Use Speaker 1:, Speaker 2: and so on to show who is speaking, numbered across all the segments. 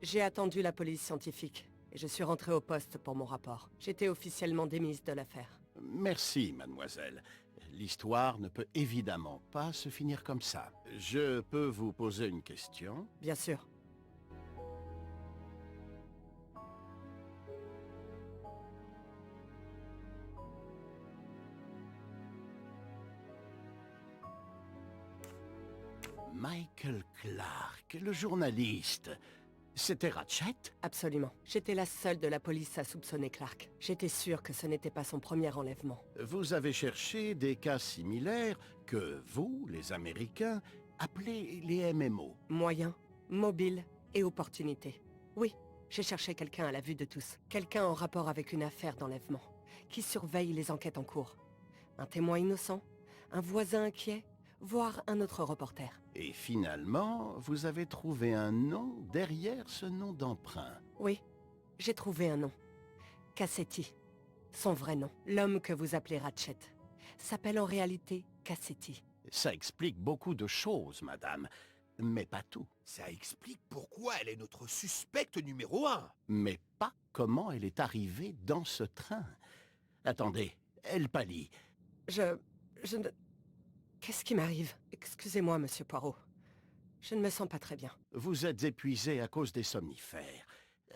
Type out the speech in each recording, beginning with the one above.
Speaker 1: J'ai attendu la police scientifique, et je suis rentré au poste pour mon rapport. J'étais officiellement démise de l'affaire.
Speaker 2: Merci, mademoiselle. L'histoire ne peut évidemment pas se finir comme ça. Je peux vous poser une question?
Speaker 1: Bien sûr.
Speaker 2: Michael Clark, le journaliste. C'était Ratchet?
Speaker 1: Absolument. J'étais la seule de la police à soupçonner Clark. J'étais sûre que ce n'était pas son premier enlèvement.
Speaker 2: Vous avez cherché des cas similaires que vous, les Américains, appelez les MMO.
Speaker 1: Moyens, mobiles et opportunités. Oui, j'ai cherché quelqu'un à la vue de tous. Quelqu'un en rapport avec une affaire d'enlèvement, qui surveille les enquêtes en cours. Un témoin innocent, un voisin inquiet, voire un autre reporter.
Speaker 2: Et finalement, vous avez trouvé un nom derrière ce nom d'emprunt.
Speaker 1: Oui, j'ai trouvé un nom. Cassetti. Son vrai nom, l'homme que vous appelez Ratchet, s'appelle en réalité Cassetti.
Speaker 2: Ça explique beaucoup de choses, madame. Mais pas tout.
Speaker 3: Ça explique pourquoi elle est notre suspecte numéro 1.
Speaker 2: Mais pas comment elle est arrivée dans ce train. Attendez, elle pâlit.
Speaker 1: Je ne... Qu'est-ce qui m'arrive? Excusez-moi, monsieur Poirot. Je ne me sens pas très bien.
Speaker 2: Vous êtes épuisée à cause des somnifères.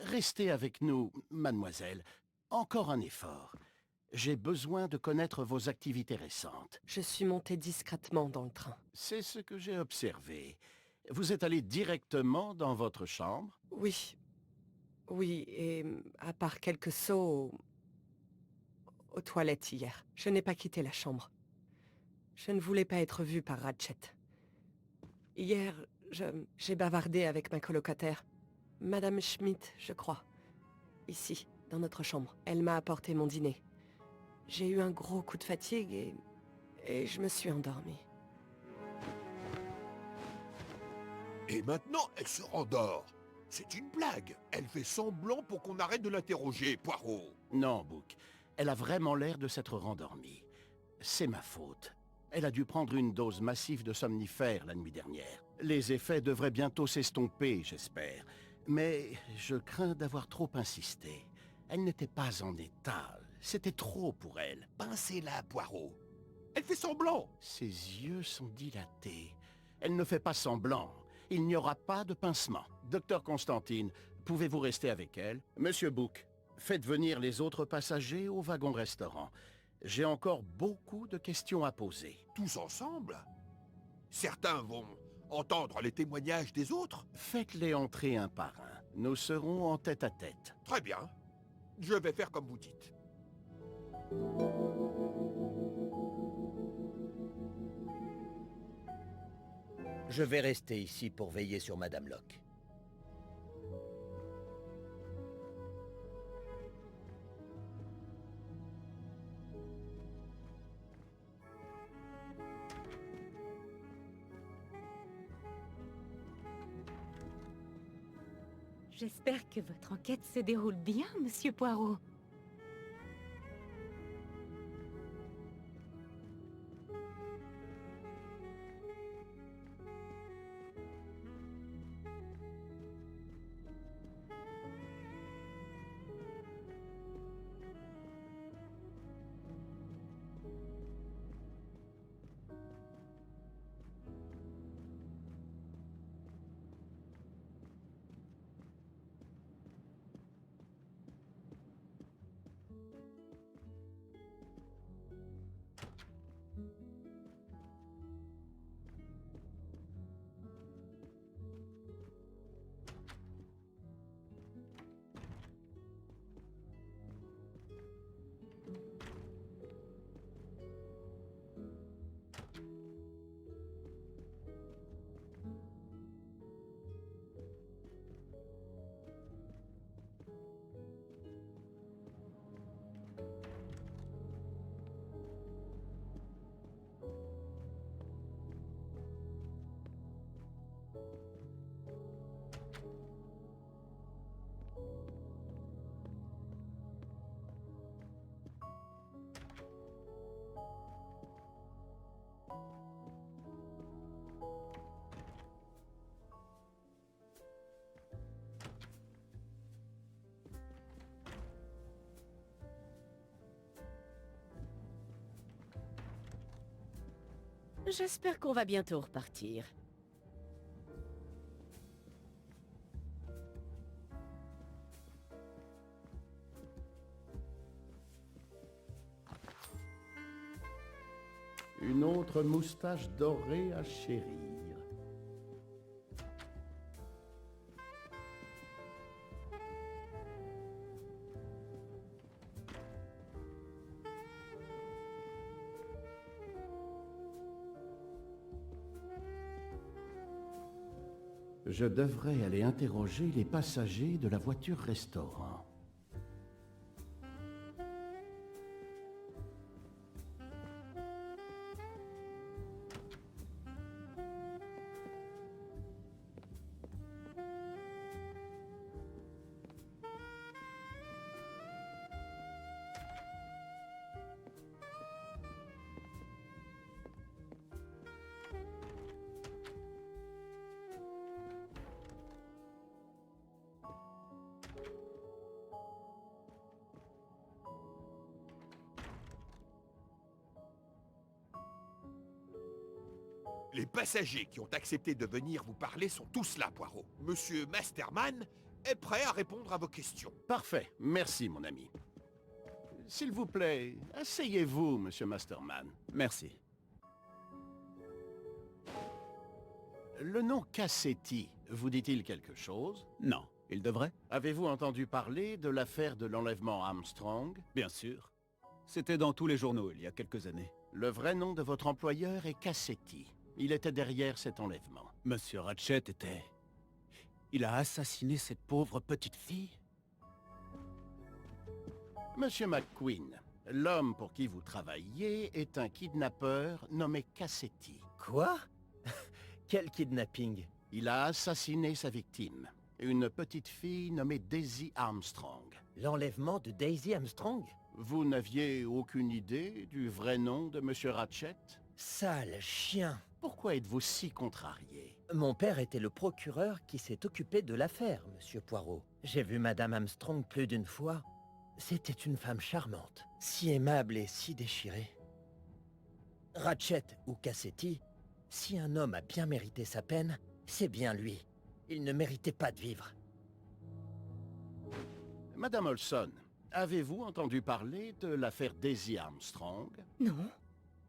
Speaker 2: Restez avec nous, mademoiselle. Encore un effort. J'ai besoin de connaître vos activités récentes.
Speaker 1: Je suis montée discrètement dans le train.
Speaker 2: C'est ce que j'ai observé. Vous êtes allé directement dans votre chambre?
Speaker 1: Oui. Oui, et à part quelques sauts aux toilettes hier, je n'ai pas quitté la chambre. Je ne voulais pas être vue par Ratchet. Hier, j'ai bavardé avec ma colocataire, Madame Schmidt, je crois. Ici, dans notre chambre. Elle m'a apporté mon dîner. J'ai eu un gros coup de fatigue et je me suis endormie.
Speaker 3: Et maintenant, elle se rendort. C'est une blague. Elle fait semblant pour qu'on arrête de l'interroger, Poirot.
Speaker 2: Non, Book. Elle a vraiment l'air de s'être rendormie. C'est ma faute. Elle a dû prendre une dose massive de somnifères la nuit dernière. Les effets devraient bientôt s'estomper, j'espère. Mais je crains d'avoir trop insisté. Elle n'était pas en état. C'était trop pour elle.
Speaker 3: Pincez-la, Poirot. Elle fait semblant.
Speaker 2: Ses yeux sont dilatés. Elle ne fait pas semblant. Il n'y aura pas de pincement. Docteur Constantine, pouvez-vous rester avec elle? Monsieur Book, faites venir les autres passagers au wagon-restaurant. J'ai encore beaucoup de questions à poser.
Speaker 3: Tous ensemble? Certains vont entendre les témoignages des autres?
Speaker 2: Faites-les entrer un par un. Nous serons en tête-à-tête.
Speaker 3: Très bien. Je vais faire comme vous dites.
Speaker 4: Je vais rester ici pour veiller sur Madame Locke.
Speaker 5: J'espère que votre enquête se déroule bien, Monsieur Poirot.
Speaker 6: J'espère qu'on va bientôt repartir.
Speaker 2: Une autre moustache dorée à chérir. Je devrais aller interroger les passagers de la voiture-restaurant.
Speaker 3: Les passagers qui ont accepté de venir vous parler sont tous là, Poirot. Monsieur Masterman est prêt à répondre à vos questions.
Speaker 2: Parfait, merci mon ami. S'il vous plaît, asseyez-vous, monsieur Masterman.
Speaker 7: Merci.
Speaker 2: Le nom Cassetti vous dit-il quelque chose?
Speaker 7: Non, il devrait?
Speaker 2: Avez-vous entendu parler de l'affaire de l'enlèvement Armstrong?
Speaker 7: Bien sûr. C'était dans tous les journaux il y a quelques années.
Speaker 2: Le vrai nom de votre employeur est Cassetti. Il était derrière cet enlèvement.
Speaker 7: Monsieur Ratchet était... Il a assassiné cette pauvre petite fille?
Speaker 2: Monsieur McQueen, l'homme pour qui vous travaillez est un kidnappeur nommé Cassetti.
Speaker 4: Quoi? Quel kidnapping?
Speaker 2: Il a assassiné sa victime, une petite fille nommée Daisy Armstrong.
Speaker 4: L'enlèvement de Daisy Armstrong?
Speaker 2: Vous n'aviez aucune idée du vrai nom de Monsieur Ratchet?
Speaker 4: Sale chien!
Speaker 2: Pourquoi êtes-vous si contrarié?
Speaker 4: Mon père était le procureur qui s'est occupé de l'affaire, monsieur Poirot. J'ai vu Madame Armstrong plus d'une fois. C'était une femme charmante, si aimable et si déchirée. Ratchet ou Cassetti, si un homme a bien mérité sa peine, c'est bien lui. Il ne méritait pas de vivre.
Speaker 2: Madame Olson, avez-vous entendu parler de l'affaire Daisy Armstrong?
Speaker 5: Non,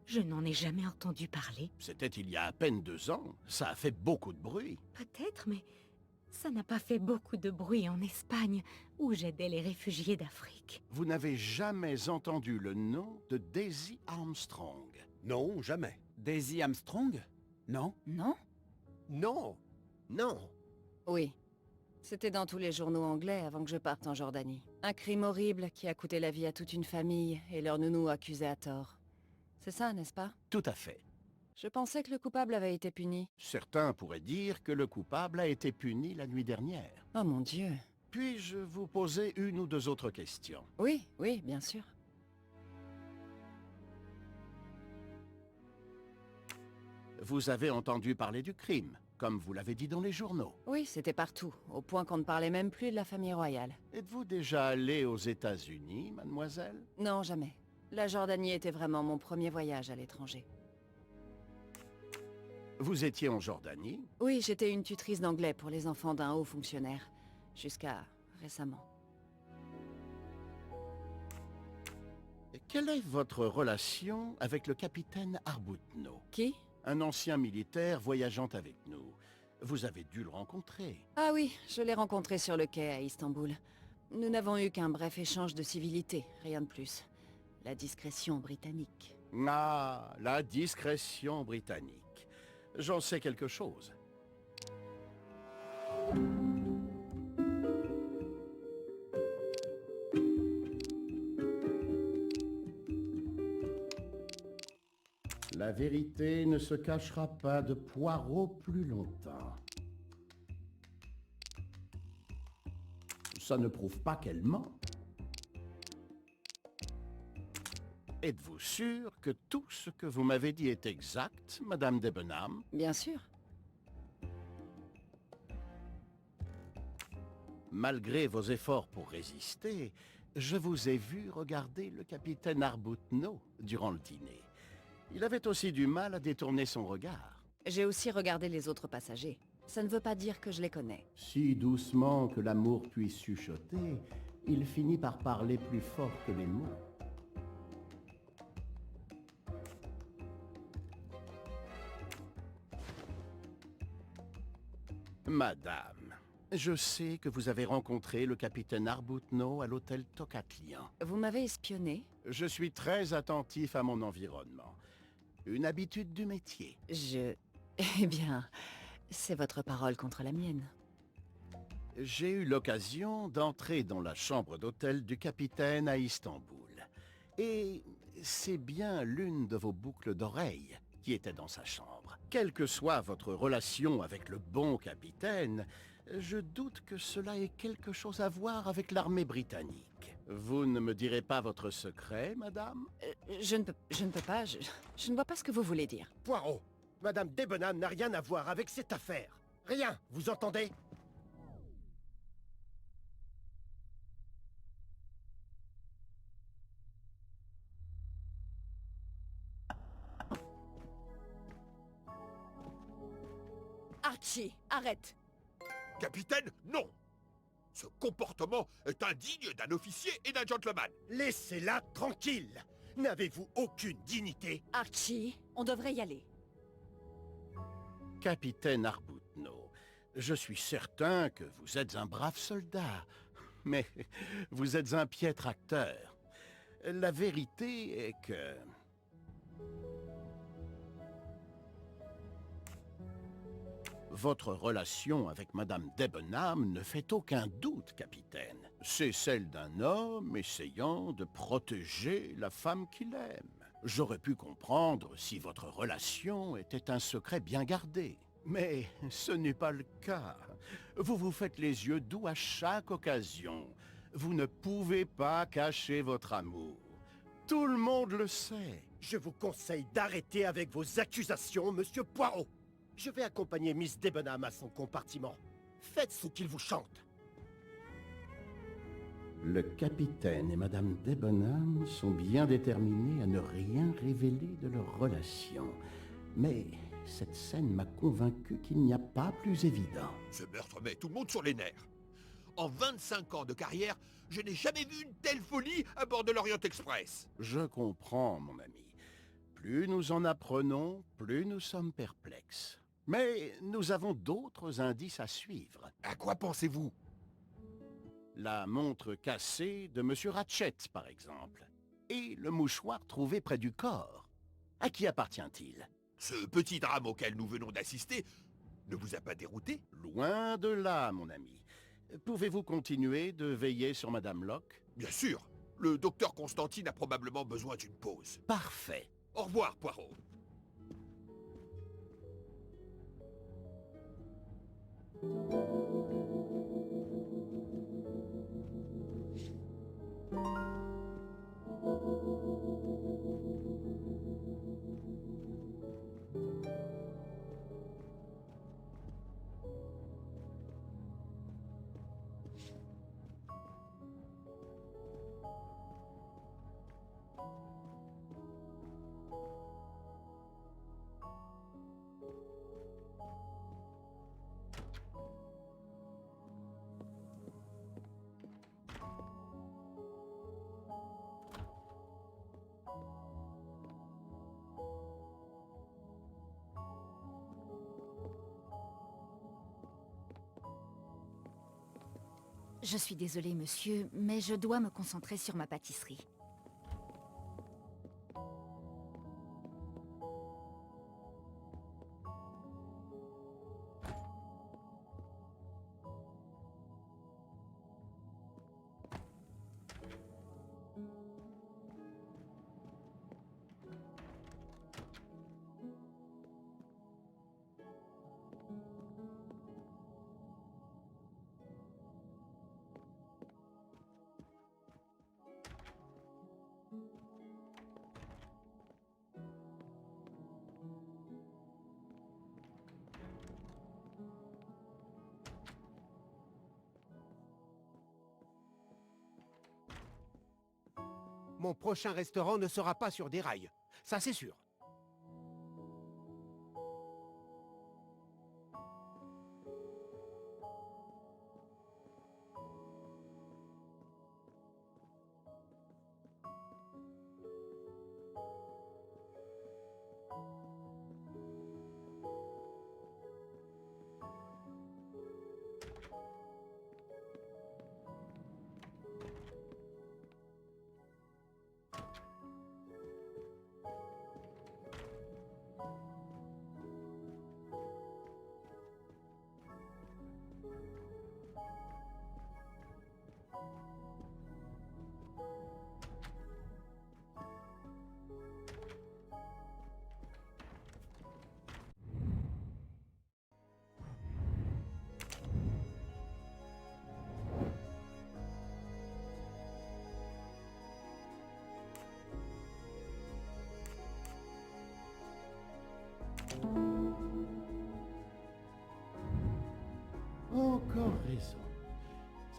Speaker 5: je n'en ai jamais entendu parler.
Speaker 2: C'était il y a à peine 2 ans. Ça a fait beaucoup de bruit.
Speaker 5: Peut-être, mais ça n'a pas fait beaucoup de bruit en Espagne, où j'aidais les réfugiés d'Afrique.
Speaker 2: Vous n'avez jamais entendu le nom de Daisy Armstrong?
Speaker 3: Non, jamais.
Speaker 7: Daisy Armstrong? Non?
Speaker 8: Non?
Speaker 3: Non.
Speaker 4: Non.
Speaker 8: Oui. C'était dans tous les journaux anglais avant que je parte en Jordanie. Un crime horrible qui a coûté la vie à toute une famille et leur nounou accusé à tort. C'est ça, n'est-ce pas?
Speaker 2: Tout à fait.
Speaker 8: Je pensais que le coupable avait été puni.
Speaker 2: Certains pourraient dire que le coupable a été puni la nuit dernière.
Speaker 8: Oh mon Dieu.
Speaker 2: Puis-je vous poser une ou deux autres questions?
Speaker 8: Oui, oui, bien sûr.
Speaker 2: Vous avez entendu parler du crime, comme vous l'avez dit dans les journaux.
Speaker 8: Oui, c'était partout, au point qu'on ne parlait même plus de la famille royale.
Speaker 2: Êtes-vous déjà allé aux États-Unis, mademoiselle?
Speaker 8: Non, jamais. La Jordanie était vraiment mon premier voyage à l'étranger.
Speaker 2: Vous étiez en Jordanie?
Speaker 8: Oui, j'étais une tutrice d'anglais pour les enfants d'un haut fonctionnaire. Jusqu'à récemment.
Speaker 2: Quelle est votre relation avec le capitaine Arbuthnot?
Speaker 8: Qui?
Speaker 2: Un ancien militaire voyageant avec nous. Vous avez dû le rencontrer.
Speaker 8: Ah oui, je l'ai rencontré sur le quai à Istanbul. Nous n'avons eu qu'un bref échange de civilité, rien de plus. La discrétion britannique.
Speaker 2: Ah, la discrétion britannique. J'en sais quelque chose. La vérité ne se cachera pas de Poirot plus longtemps. Ça ne prouve pas qu'elle ment. Êtes-vous sûr que tout ce que vous m'avez dit est exact, Madame Debenham?
Speaker 8: Bien sûr.
Speaker 2: Malgré vos efforts pour résister, je vous ai vu regarder le capitaine Arbuthnot durant le dîner. Il avait aussi du mal à détourner son regard.
Speaker 8: J'ai aussi regardé les autres passagers. Ça ne veut pas dire que je les connais.
Speaker 2: Si doucement que l'amour puisse chuchoter, il finit par parler plus fort que les mots. Madame, je sais que vous avez rencontré le capitaine Arbuthnot à l'hôtel Tocatlian.
Speaker 8: Vous m'avez espionné.
Speaker 2: Je suis très attentif à mon environnement. Une habitude du métier.
Speaker 8: Eh bien, c'est votre parole contre la mienne.
Speaker 2: J'ai eu l'occasion d'entrer dans la chambre d'hôtel du capitaine à Istanbul. Et c'est bien l'une de vos boucles d'oreilles qui était dans sa chambre. Quelle que soit votre relation avec le bon capitaine, je doute que cela ait quelque chose à voir avec l'armée britannique. Vous ne me direz pas votre secret, madame?
Speaker 8: Je ne peux pas, je ne vois pas ce que vous voulez dire.
Speaker 4: Poirot, Madame Debenham n'a rien à voir avec cette affaire. Rien, vous entendez?
Speaker 6: Archie, arrête!
Speaker 3: Capitaine, non! Ce comportement est indigne d'un officier et d'un gentleman.
Speaker 4: Laissez-la tranquille. N'avez-vous aucune dignité?
Speaker 6: Archie, on devrait y aller.
Speaker 2: Capitaine Arbuthnot, je suis certain que vous êtes un brave soldat, mais vous êtes un piètre acteur. La vérité est que... Votre relation avec Madame Debenham ne fait aucun doute, capitaine. C'est celle d'un homme essayant de protéger la femme qu'il aime. J'aurais pu comprendre si votre relation était un secret bien gardé. Mais ce n'est pas le cas. Vous vous faites les yeux doux à chaque occasion. Vous ne pouvez pas cacher votre amour. Tout le monde le sait.
Speaker 4: Je vous conseille d'arrêter avec vos accusations, Monsieur Poirot. Je vais accompagner Miss Debenham à son compartiment. Faites ce qu'il vous chante.
Speaker 2: Le capitaine et Madame Debenham sont bien déterminés à ne rien révéler de leur relation. Mais cette scène m'a convaincu qu'il n'y a pas plus évident.
Speaker 3: Ce meurtre met tout le monde sur les nerfs. En 25 ans de carrière, je n'ai jamais vu une telle folie à bord de l'Orient Express.
Speaker 2: Je comprends, mon ami. Plus nous en apprenons, plus nous sommes perplexes. Mais nous avons d'autres indices à suivre.
Speaker 3: À quoi pensez-vous?
Speaker 2: La montre cassée de Monsieur Ratchet, par exemple. Et le mouchoir trouvé près du corps. À qui appartient-il?
Speaker 3: Ce petit drame auquel nous venons d'assister ne vous a pas dérouté?
Speaker 2: Loin de là, mon ami. Pouvez-vous continuer de veiller sur Madame Locke?
Speaker 3: Bien sûr. Le docteur Constantine a probablement besoin d'une pause.
Speaker 2: Parfait.
Speaker 3: Au revoir, Poirot.
Speaker 5: Je suis désolée, monsieur, mais je dois me concentrer sur ma pâtisserie.
Speaker 7: Mon prochain restaurant ne sera pas sur des rails. Ça, c'est sûr.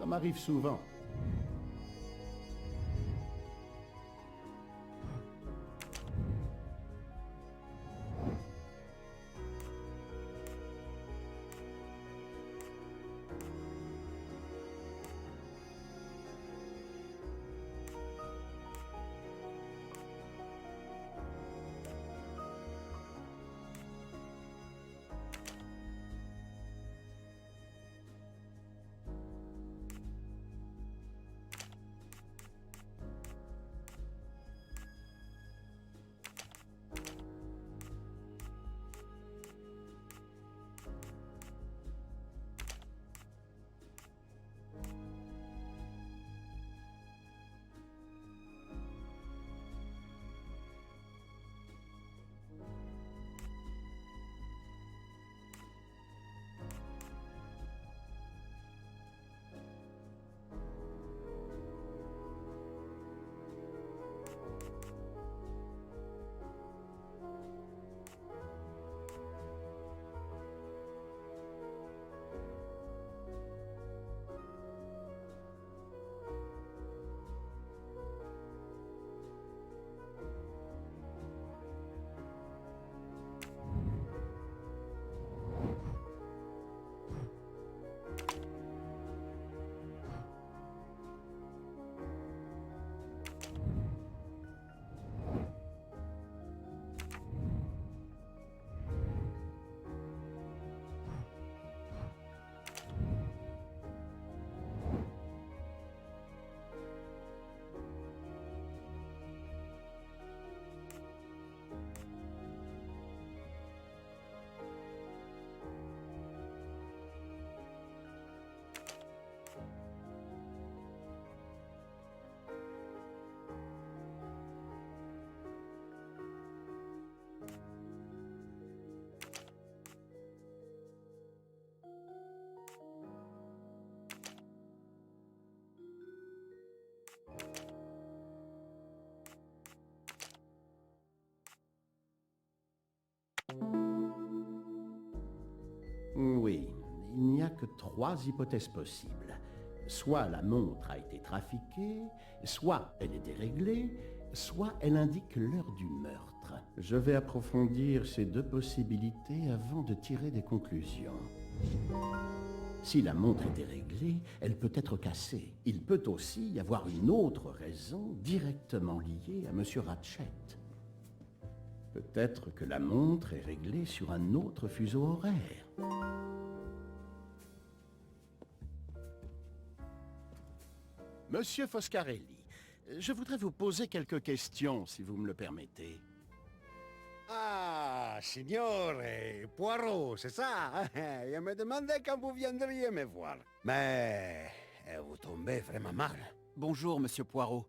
Speaker 2: Ça m'arrive souvent. Oui, il n'y a que 3 hypothèses possibles. Soit la montre a été trafiquée, soit elle est déréglée, soit elle indique l'heure du meurtre. Je vais approfondir ces 2 possibilités avant de tirer des conclusions. Si la montre est déréglée, elle peut être cassée. Il peut aussi y avoir une autre raison directement liée à M. Ratchet. Peut-être que la montre est réglée sur un autre fuseau horaire. Monsieur Foscarelli, je voudrais vous poser quelques questions, si vous me le permettez.
Speaker 9: Ah, signore, Poirot, c'est ça? Je me demandais quand vous viendriez me voir. Mais vous tombez vraiment mal.
Speaker 7: Bonjour, monsieur Poirot.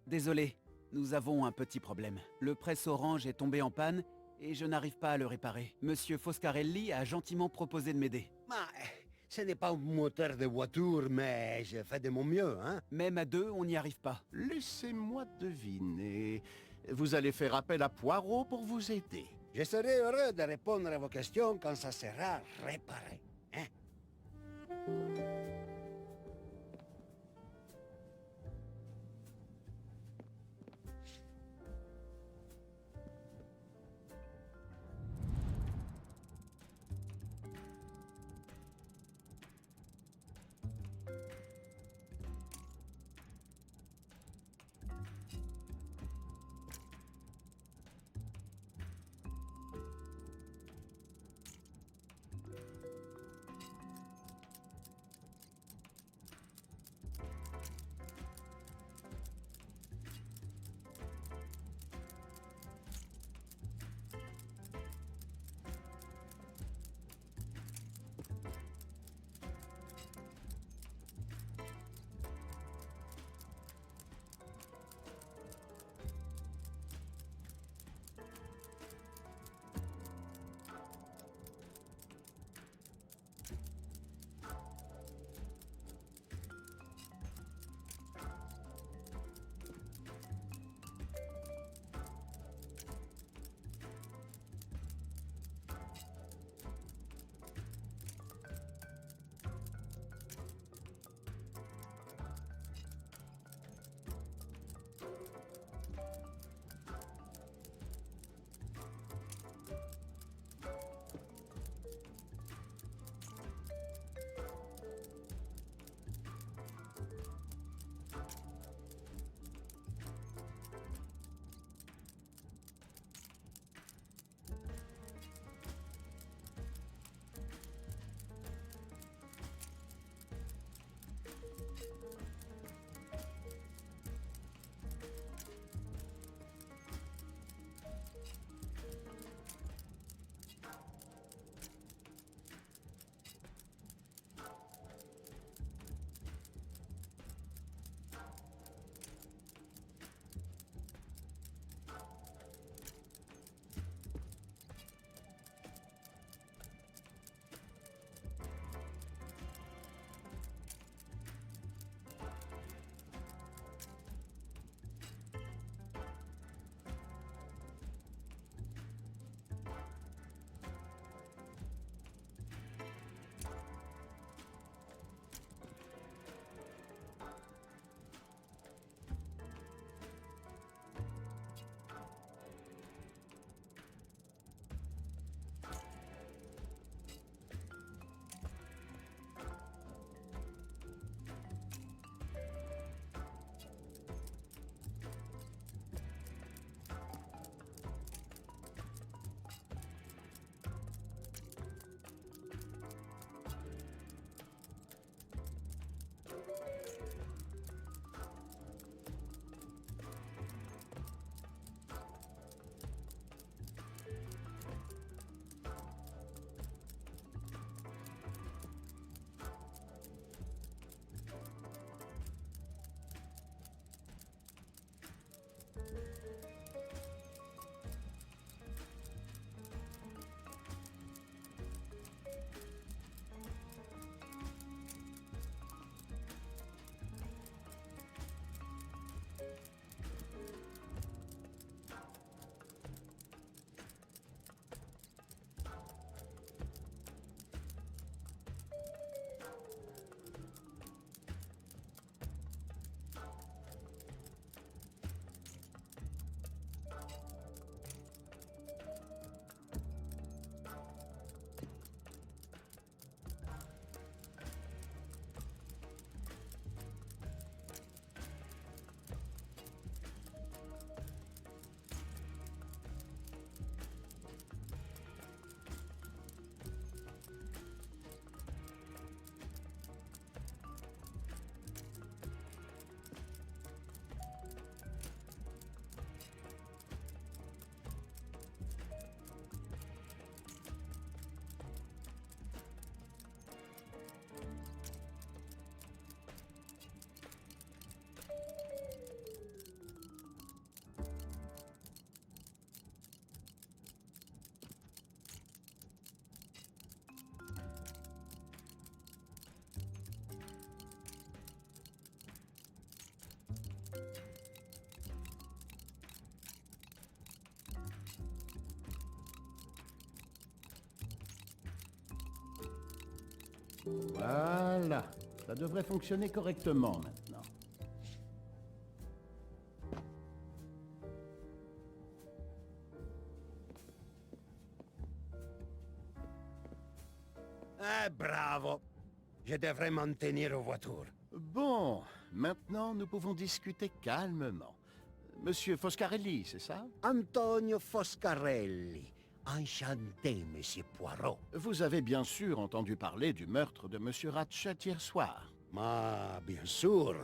Speaker 7: Désolé, nous avons un petit problème. Le presse-orange est tombé en panne et je n'arrive pas à le réparer. Monsieur Foscarelli a gentiment proposé de m'aider.
Speaker 9: Ce n'est pas un moteur de voiture, mais je fais de mon mieux, hein?
Speaker 7: Même à 2, on n'y arrive pas.
Speaker 2: Laissez-moi deviner. Vous allez faire appel à Poirot pour vous aider.
Speaker 9: Je serai heureux de répondre à vos questions quand ça sera réparé, hein?
Speaker 2: Voilà. Ça devrait fonctionner correctement maintenant.
Speaker 9: Ah, bravo. Je devrais m'en tenir aux voitures.
Speaker 2: Bon, maintenant nous pouvons discuter calmement. Monsieur Foscarelli, c'est ça?
Speaker 9: Antonio Foscarelli. Enchanté, Monsieur Poirot.
Speaker 2: Vous avez bien sûr entendu parler du meurtre de Monsieur Ratchet hier soir.
Speaker 9: Mais bien sûr,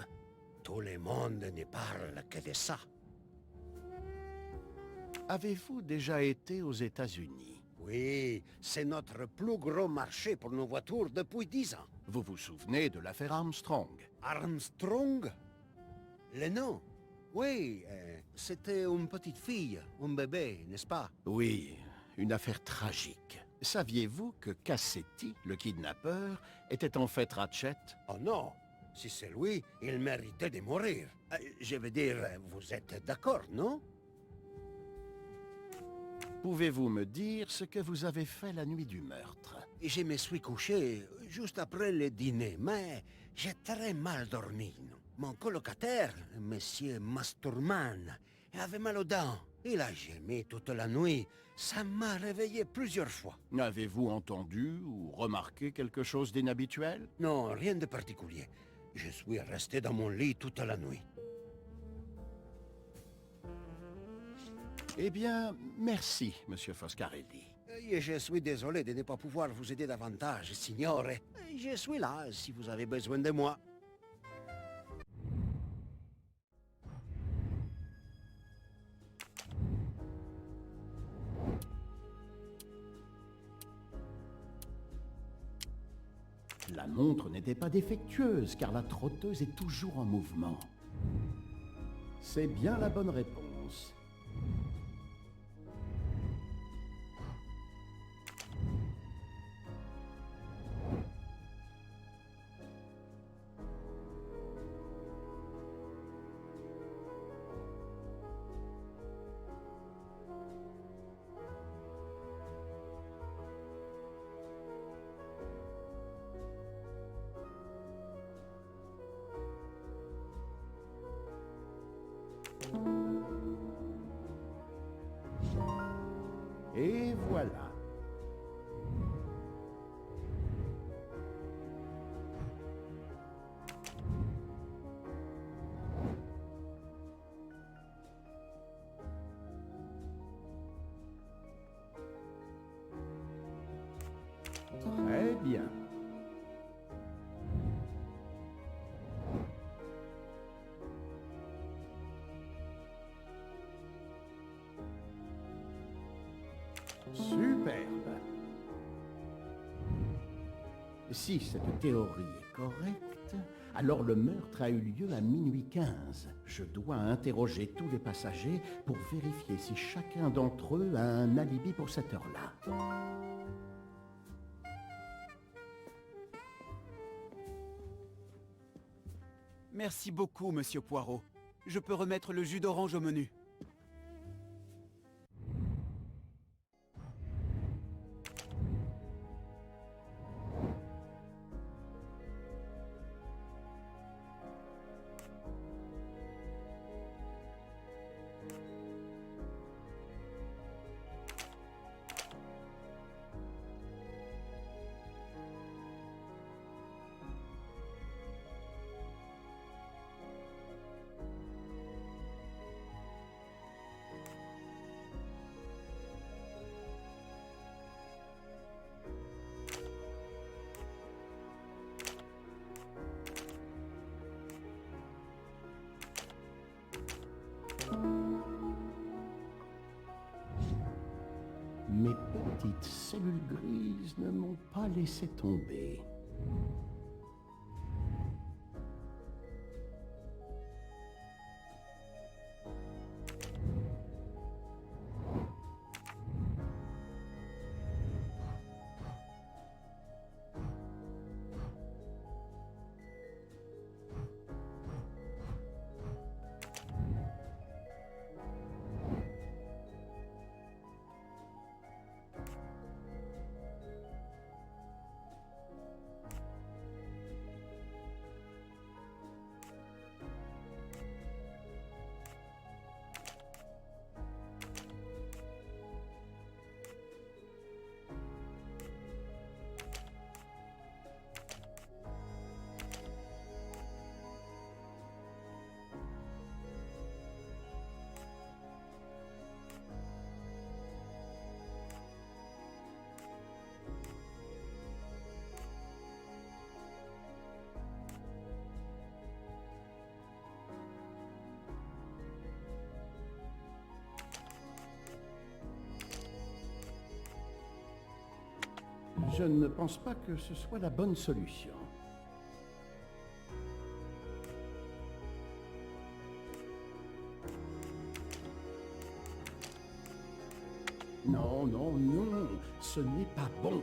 Speaker 9: tout le monde ne parle que de ça.
Speaker 2: Avez-vous déjà été aux États-Unis?
Speaker 9: Oui, c'est notre plus gros marché pour nos voitures depuis 10 ans.
Speaker 2: Vous vous souvenez de l'affaire Armstrong?
Speaker 9: Armstrong? Le nom? Oui, c'était une petite fille, un bébé, n'est-ce pas?
Speaker 2: Oui, une affaire tragique. Saviez-vous que Cassetti, le kidnappeur, était en fait Ratchet?
Speaker 9: Oh non, si c'est lui, il méritait de mourir. Je veux dire, vous êtes d'accord, non?
Speaker 2: Pouvez-vous me dire ce que vous avez fait la nuit du meurtre?
Speaker 9: Je me suis couché juste après le dîner, mais j'ai très mal dormi. Mon colocataire, Monsieur Masterman, avait mal aux dents. Il a gémi toute la nuit. Ça m'a réveillé plusieurs fois.
Speaker 2: Avez-vous entendu ou remarqué quelque chose d'inhabituel?
Speaker 9: Non, rien de particulier. Je suis resté dans mon lit toute la nuit.
Speaker 2: Eh bien, merci, Monsieur Foscarelli.
Speaker 9: Et je suis désolé de ne pas pouvoir vous aider davantage, signore. Je suis là si vous avez besoin de moi.
Speaker 2: La montre n'était pas défectueuse, car la trotteuse est toujours en mouvement. C'est bien la bonne réponse. Et voilà. Très bien. Superbe. Si cette théorie est correcte, alors le meurtre a eu lieu à minuit 15. Je dois interroger tous les passagers pour vérifier si chacun d'entre eux a un alibi pour cette heure-là.
Speaker 7: Merci beaucoup, Monsieur Poirot. Je peux remettre le jus d'orange au menu.
Speaker 2: Mes petites cellules grises ne m'ont pas laissé tomber. Je ne pense pas que ce soit la bonne solution. Non, non, non, ce n'est pas bon.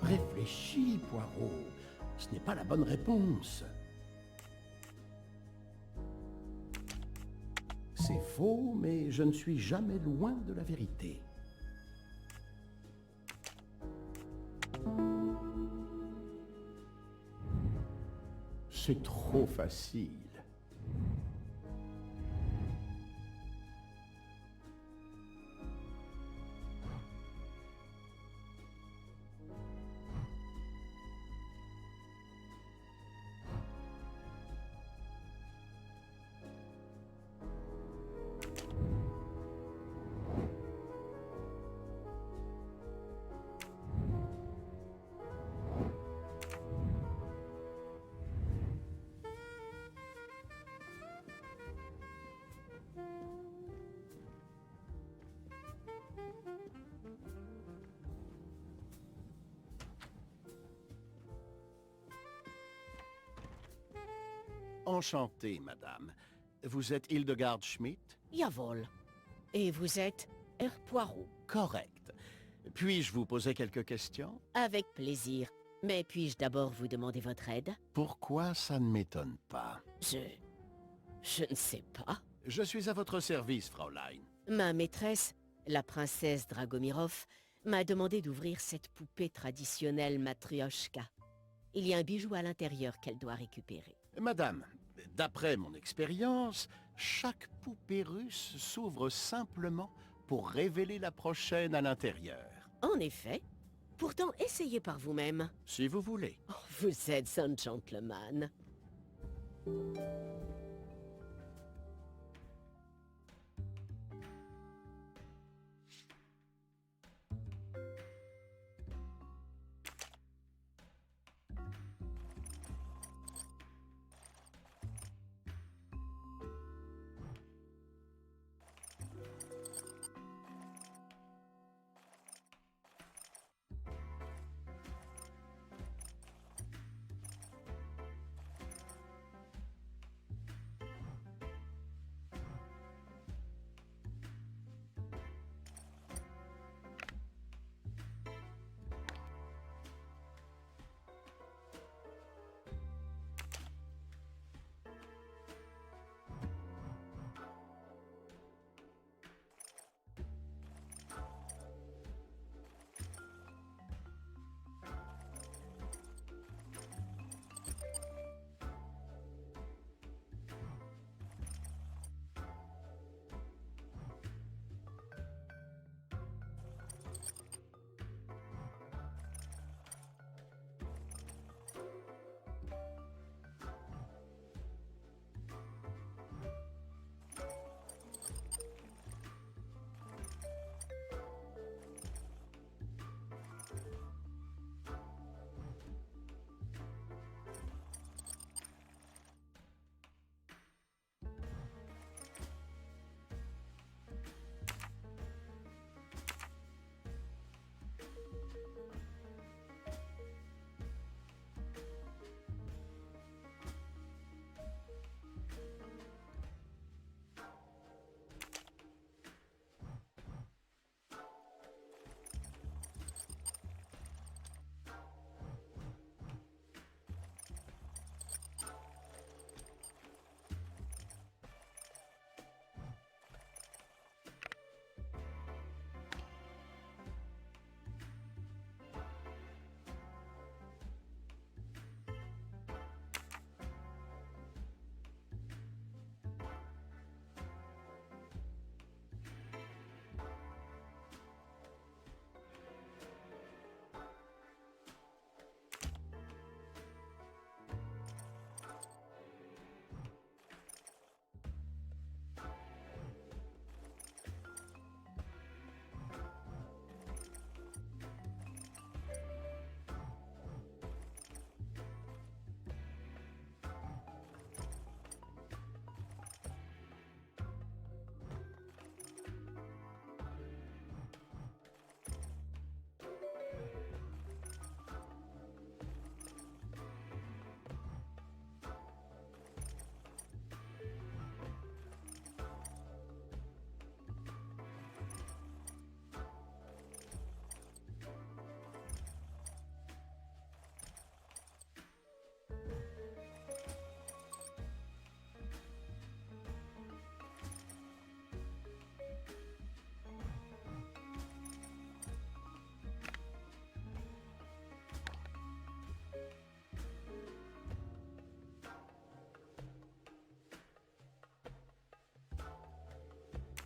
Speaker 2: Réfléchis, Poirot. Ce n'est pas la bonne réponse. C'est faux, mais je ne suis jamais loin de la vérité. C'est trop facile. Enchanté, madame. Vous êtes Hildegard Schmidt?
Speaker 10: Jawohl. Et vous êtes Herr Poirot?
Speaker 2: Correct. Puis-je vous poser quelques questions?
Speaker 10: Avec plaisir. Mais puis-je d'abord vous demander votre aide?
Speaker 2: Pourquoi ça ne m'étonne pas?
Speaker 10: Je ne sais pas.
Speaker 2: Je suis à votre service, Fraulein.
Speaker 10: Ma maîtresse, la princesse Dragomirov, m'a demandé d'ouvrir cette poupée traditionnelle Matryoshka. Il y a un bijou à l'intérieur qu'elle doit récupérer.
Speaker 2: Madame, d'après mon expérience, chaque poupée russe s'ouvre simplement pour révéler la prochaine à l'intérieur.
Speaker 10: En effet. Pourtant, essayez par vous-même.
Speaker 2: Si vous voulez.
Speaker 10: Oh, vous êtes un gentleman.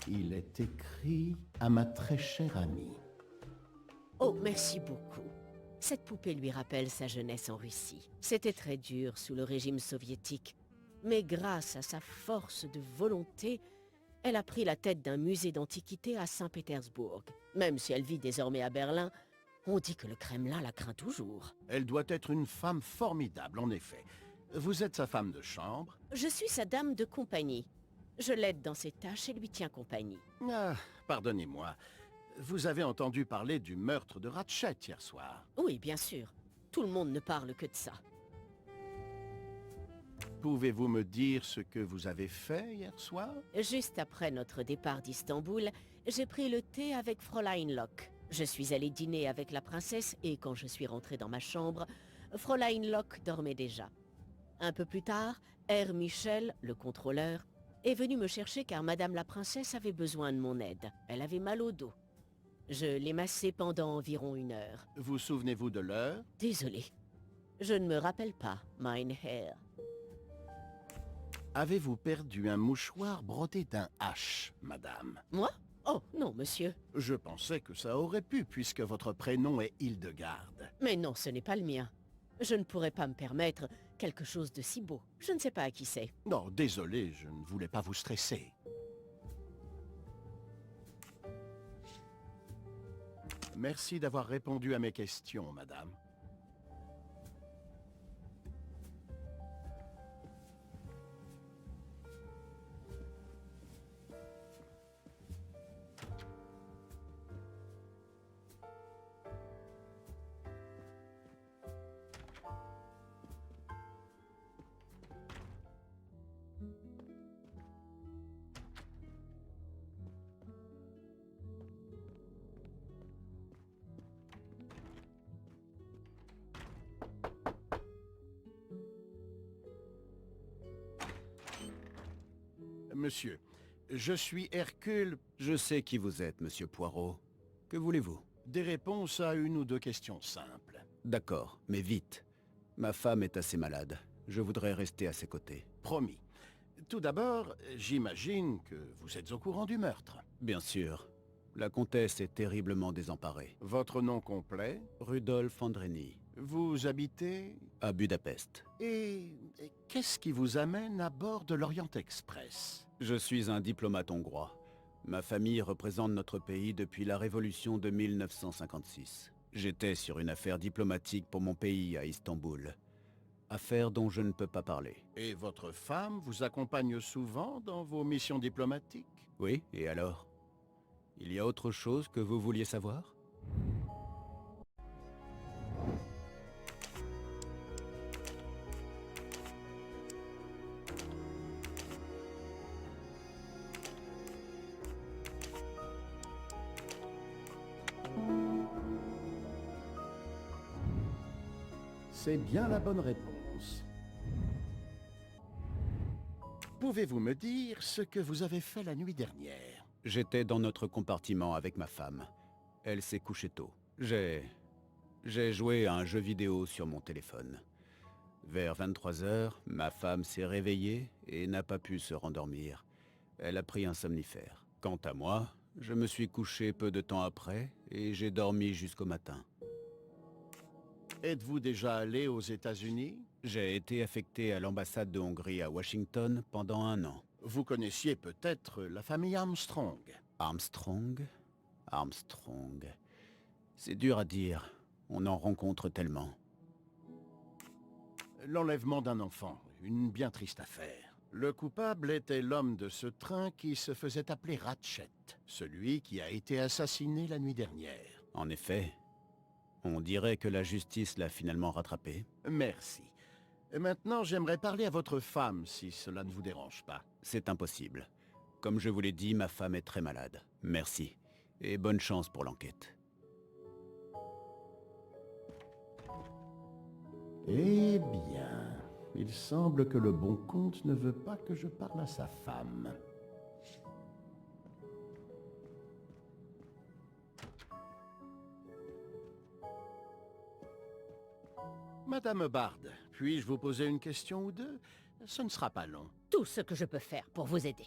Speaker 2: Il est écrit à ma très chère amie.
Speaker 10: Oh, merci beaucoup. Cette poupée lui rappelle sa jeunesse en Russie. C'était très dur sous le régime soviétique. Mais grâce à sa force de volonté, elle a pris la tête d'un musée d'antiquité à Saint-Pétersbourg. Même si elle vit désormais à Berlin, on dit que le Kremlin la craint toujours.
Speaker 2: Elle doit être une femme formidable, en effet. Vous êtes sa femme de chambre?
Speaker 10: Je suis sa dame de compagnie. Je l'aide dans ses tâches et lui tiens compagnie.
Speaker 2: Ah, pardonnez-moi. Vous avez entendu parler du meurtre de Ratchet hier soir?
Speaker 10: Oui, bien sûr. Tout le monde ne parle que de ça.
Speaker 2: Pouvez-vous me dire ce que vous avez fait hier soir?
Speaker 10: Juste après notre départ d'Istanbul, j'ai pris le thé avec Fräulein Locke. Je suis allée dîner avec la princesse et quand je suis rentrée dans ma chambre, Fräulein Locke dormait déjà. Un peu plus tard, Herr Michel, le contrôleur, est venu me chercher car Madame la princesse avait besoin de mon aide. Elle avait mal au dos. Je l'ai massée pendant environ 1 heure.
Speaker 2: Vous souvenez-vous de l'heure?
Speaker 10: Désolée. Je ne me rappelle pas, mein Herr.
Speaker 2: Avez-vous perdu un mouchoir brodé d'un H, madame?
Speaker 10: Moi? Oh, non, monsieur.
Speaker 2: Je pensais que ça aurait pu, puisque votre prénom est Hildegarde.
Speaker 10: Mais non, ce n'est pas le mien. Je ne pourrais pas me permettre quelque chose de si beau. Je ne sais pas à qui c'est.
Speaker 2: Non, désolé, je ne voulais pas vous stresser. Merci d'avoir répondu à mes questions, madame. Monsieur, je suis Hercule.
Speaker 7: Je sais qui vous êtes, monsieur Poirot. Que voulez-vous?
Speaker 2: Des réponses à 1 ou 2 questions simples.
Speaker 7: D'accord, mais vite. Ma femme est assez malade. Je voudrais rester à ses côtés.
Speaker 2: Promis. Tout d'abord, j'imagine que vous êtes au courant du meurtre.
Speaker 7: Bien sûr. La comtesse est terriblement désemparée.
Speaker 2: Votre nom complet?
Speaker 7: Rudolf Andrény.
Speaker 2: Vous habitez?
Speaker 7: À Budapest.
Speaker 2: Et qu'est-ce qui vous amène à bord de l'Orient Express?
Speaker 7: Je suis un diplomate hongrois. Ma famille représente notre pays depuis la révolution de 1956. J'étais sur une affaire diplomatique pour mon pays à Istanbul. Affaire dont je ne peux pas parler.
Speaker 2: Et votre femme vous accompagne souvent dans vos missions diplomatiques?
Speaker 7: Oui, et alors? Il y a autre chose que vous vouliez savoir?
Speaker 2: C'est bien la bonne réponse. Pouvez-vous me dire ce que vous avez fait la nuit dernière?
Speaker 7: J'étais dans notre compartiment avec ma femme. Elle s'est couchée tôt. J'ai joué à un jeu vidéo sur mon téléphone. Vers 23 heures, ma femme s'est réveillée et n'a pas pu se rendormir. Elle a pris un somnifère. Quant à moi, je me suis couché peu de temps après et j'ai dormi jusqu'au matin.
Speaker 2: Êtes-vous déjà allé aux États-Unis?
Speaker 7: J'ai été affecté à l'ambassade de Hongrie à Washington pendant 1 an.
Speaker 2: Vous connaissiez peut-être la famille Armstrong?
Speaker 7: Armstrong? Armstrong... C'est dur à dire. On en rencontre tellement.
Speaker 2: L'enlèvement d'un enfant, une bien triste affaire. Le coupable était l'homme de ce train qui se faisait appeler Ratchet, celui qui a été assassiné la nuit dernière.
Speaker 7: En effet, on dirait que la justice l'a finalement rattrapé.
Speaker 2: Merci. Maintenant, j'aimerais parler à votre femme, si cela ne vous dérange pas.
Speaker 7: C'est impossible. Comme je vous l'ai dit, ma femme est très malade. Merci. Et bonne chance pour l'enquête.
Speaker 2: Eh bien, il semble que le bon comte ne veut pas que je parle à sa femme. Madame Bard, puis-je vous poser une question ou deux? Ce ne sera pas long.
Speaker 10: Tout ce que je peux faire pour vous aider.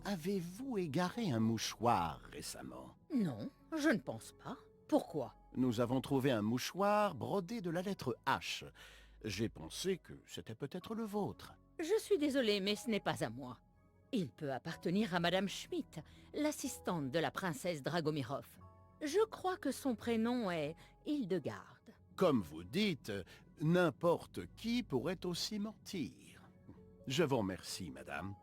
Speaker 2: Avez-vous égaré un mouchoir récemment?
Speaker 6: Non, je ne pense pas. Pourquoi?
Speaker 2: Nous avons trouvé un mouchoir brodé de la lettre H. J'ai pensé que c'était peut-être le vôtre.
Speaker 6: Je suis désolée, mais ce n'est pas à moi. Il peut appartenir à Madame Schmidt, l'assistante de la princesse Dragomirov. Je crois que son prénom est Hildegarde.
Speaker 2: Comme vous dites, n'importe qui pourrait aussi mentir. Je vous remercie, madame.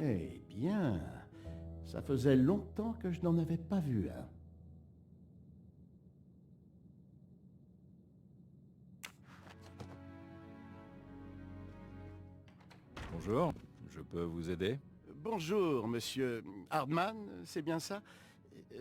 Speaker 2: Eh bien, ça faisait longtemps que je n'en avais pas vu un.
Speaker 11: Bonjour, je peux vous aider?
Speaker 2: Bonjour, monsieur Hardman, c'est bien ça?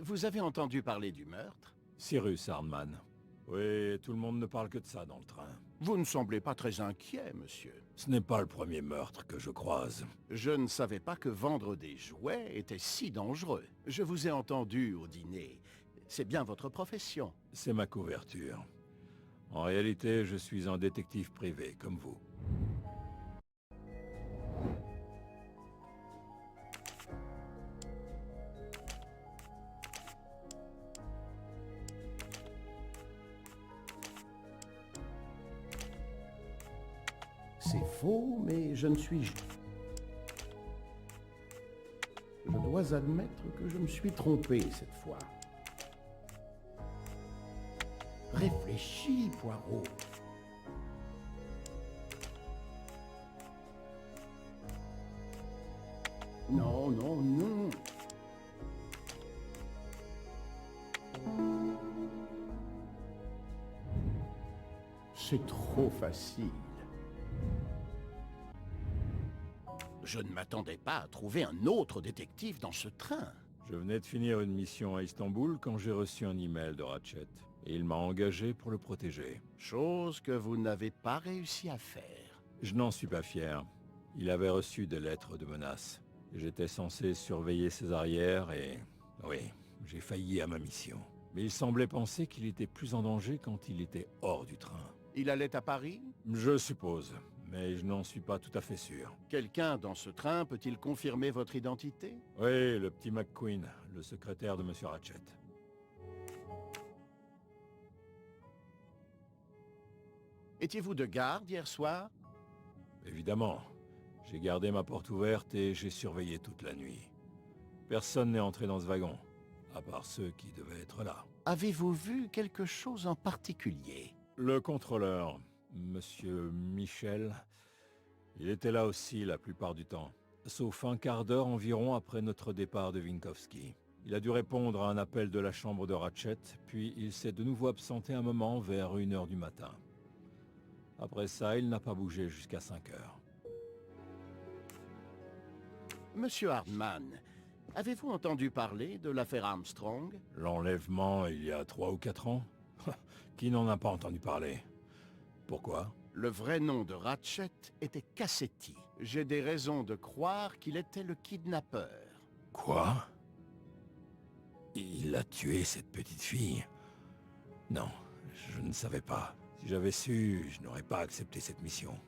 Speaker 2: Vous avez entendu parler du meurtre?
Speaker 11: Cyrus Hardman. Oui, tout le monde ne parle que de ça dans le train.
Speaker 2: Vous ne semblez pas très inquiet, monsieur.
Speaker 11: Ce n'est pas le premier meurtre que je croise.
Speaker 2: Je ne savais pas que vendre des jouets était si dangereux. Je vous ai entendu au dîner. C'est bien votre profession.
Speaker 11: C'est ma couverture. En réalité, je suis un détective privé, comme vous.
Speaker 2: C'est faux, mais je ne suis... Je dois admettre que je me suis trompé cette fois. Réfléchis, Poirot. Non, non, non. C'est trop facile. Je ne m'attendais pas à trouver un autre détective dans ce train.
Speaker 11: Je venais de finir une mission à Istanbul quand j'ai reçu un email de Ratchet. Et il m'a engagé pour le protéger.
Speaker 2: Chose que vous n'avez pas réussi à faire.
Speaker 11: Je n'en suis pas fier. Il avait reçu des lettres de menaces. J'étais censé surveiller ses arrières et... oui, j'ai failli à ma mission. Mais il semblait penser qu'il était plus en danger quand il était hors du train.
Speaker 2: Il allait à Paris?
Speaker 11: Je suppose, mais je n'en suis pas tout à fait sûr.
Speaker 2: Quelqu'un dans ce train peut-il confirmer votre identité?
Speaker 11: Oui, le petit McQueen, le secrétaire de Monsieur Ratchet.
Speaker 2: Étiez-vous de garde hier soir?
Speaker 11: Évidemment. J'ai gardé ma porte ouverte et j'ai surveillé toute la nuit. Personne n'est entré dans ce wagon, à part ceux qui devaient être là.
Speaker 2: Avez-vous vu quelque chose en particulier?
Speaker 11: Le contrôleur, Monsieur Michel, il était là aussi la plupart du temps, sauf un quart d'heure environ après notre départ de Winkowski. Il a dû répondre à un appel de la chambre de Ratchet, puis il s'est de nouveau absenté un moment vers 1h du matin. Après ça, il n'a pas bougé jusqu'à 5h.
Speaker 2: Monsieur Hardman, avez-vous entendu parler de l'affaire Armstrong?
Speaker 11: L'enlèvement il y a 3 ou 4 ans? Qui n'en a pas entendu parler? Pourquoi?
Speaker 2: Le vrai nom de Ratchet était Cassetti. J'ai des raisons de croire qu'il était le kidnappeur.
Speaker 11: Quoi? Il a tué cette petite fille? Non, je ne savais pas. Si j'avais su, je n'aurais pas accepté cette mission.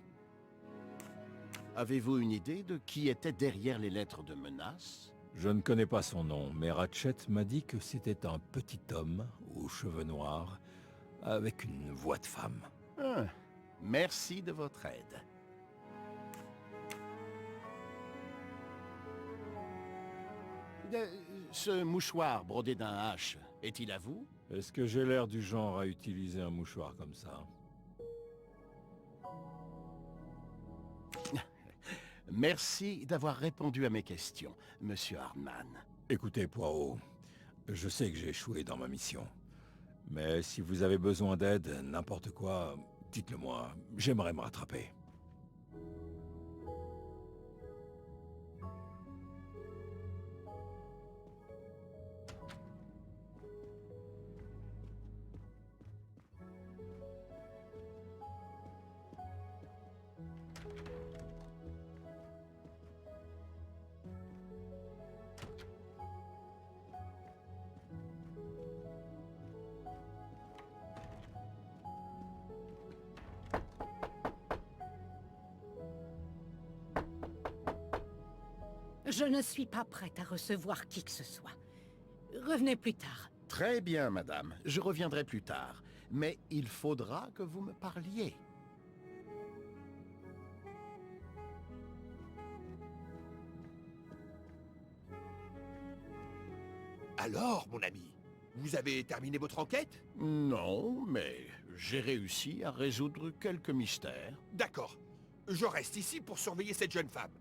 Speaker 2: Avez-vous une idée de qui était derrière les lettres de menace?
Speaker 11: Je ne connais pas son nom, mais Ratchet m'a dit que c'était un petit homme, aux cheveux noirs, avec une voix de femme.
Speaker 2: Ah, merci de votre aide. Ce mouchoir brodé d'un H, est-il à vous?
Speaker 11: Est-ce que j'ai l'air du genre à utiliser un mouchoir comme ça?
Speaker 2: Merci d'avoir répondu à mes questions, Monsieur Hardman.
Speaker 11: Écoutez, Poirot, je sais que j'ai échoué dans ma mission. Mais si vous avez besoin d'aide, n'importe quoi, dites-le moi. J'aimerais me rattraper.
Speaker 5: Je ne suis pas prête à recevoir qui que ce soit. Revenez plus tard.
Speaker 2: Très bien, madame. Je reviendrai plus tard. Mais il faudra que vous me parliez.
Speaker 3: Alors, mon ami, vous avez terminé votre enquête?
Speaker 2: Non, mais j'ai réussi à résoudre quelques mystères.
Speaker 3: D'accord. Je reste ici pour surveiller cette jeune femme.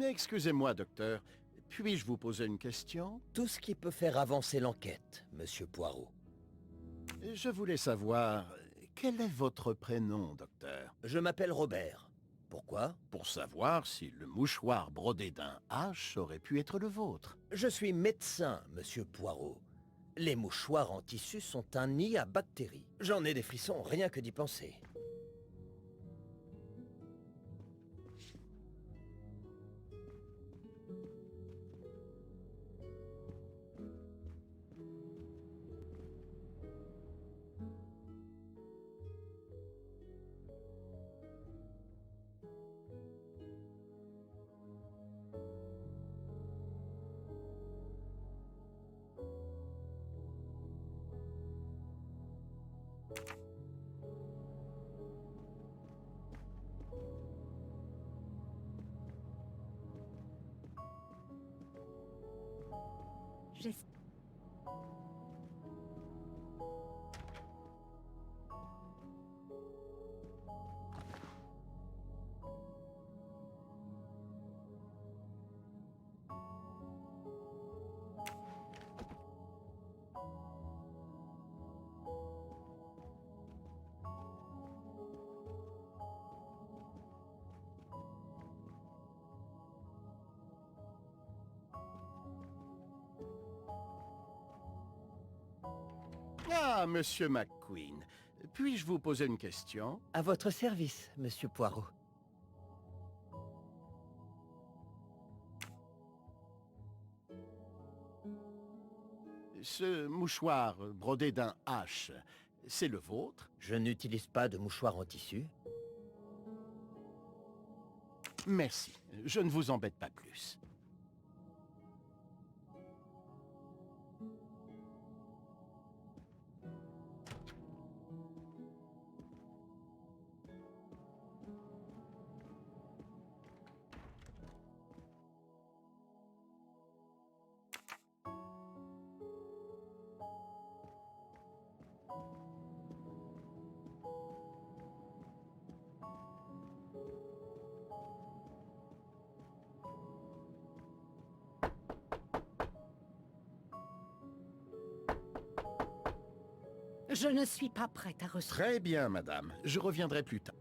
Speaker 2: Excusez-moi, docteur. Puis-je vous poser une question?
Speaker 4: Tout ce qui peut faire avancer l'enquête, Monsieur Poirot.
Speaker 2: Je voulais savoir... Quel est votre prénom, docteur?
Speaker 4: Je m'appelle Robert. Pourquoi?
Speaker 2: Pour savoir si le mouchoir brodé d'un H aurait pu être le vôtre.
Speaker 4: Je suis médecin, Monsieur Poirot. Les mouchoirs en tissu sont un nid à bactéries. J'en ai des frissons, rien que d'y penser.
Speaker 5: J'espère...
Speaker 2: Ah, Monsieur McQueen. Puis-je vous poser une question?
Speaker 4: À votre service, Monsieur Poirot.
Speaker 2: Ce mouchoir brodé d'un H, c'est le vôtre?
Speaker 4: Je n'utilise pas de mouchoir en tissu.
Speaker 2: Merci. Je ne vous embête pas plus.
Speaker 5: Je ne suis pas prête à recevoir...
Speaker 2: Très bien, madame. Je reviendrai plus tard.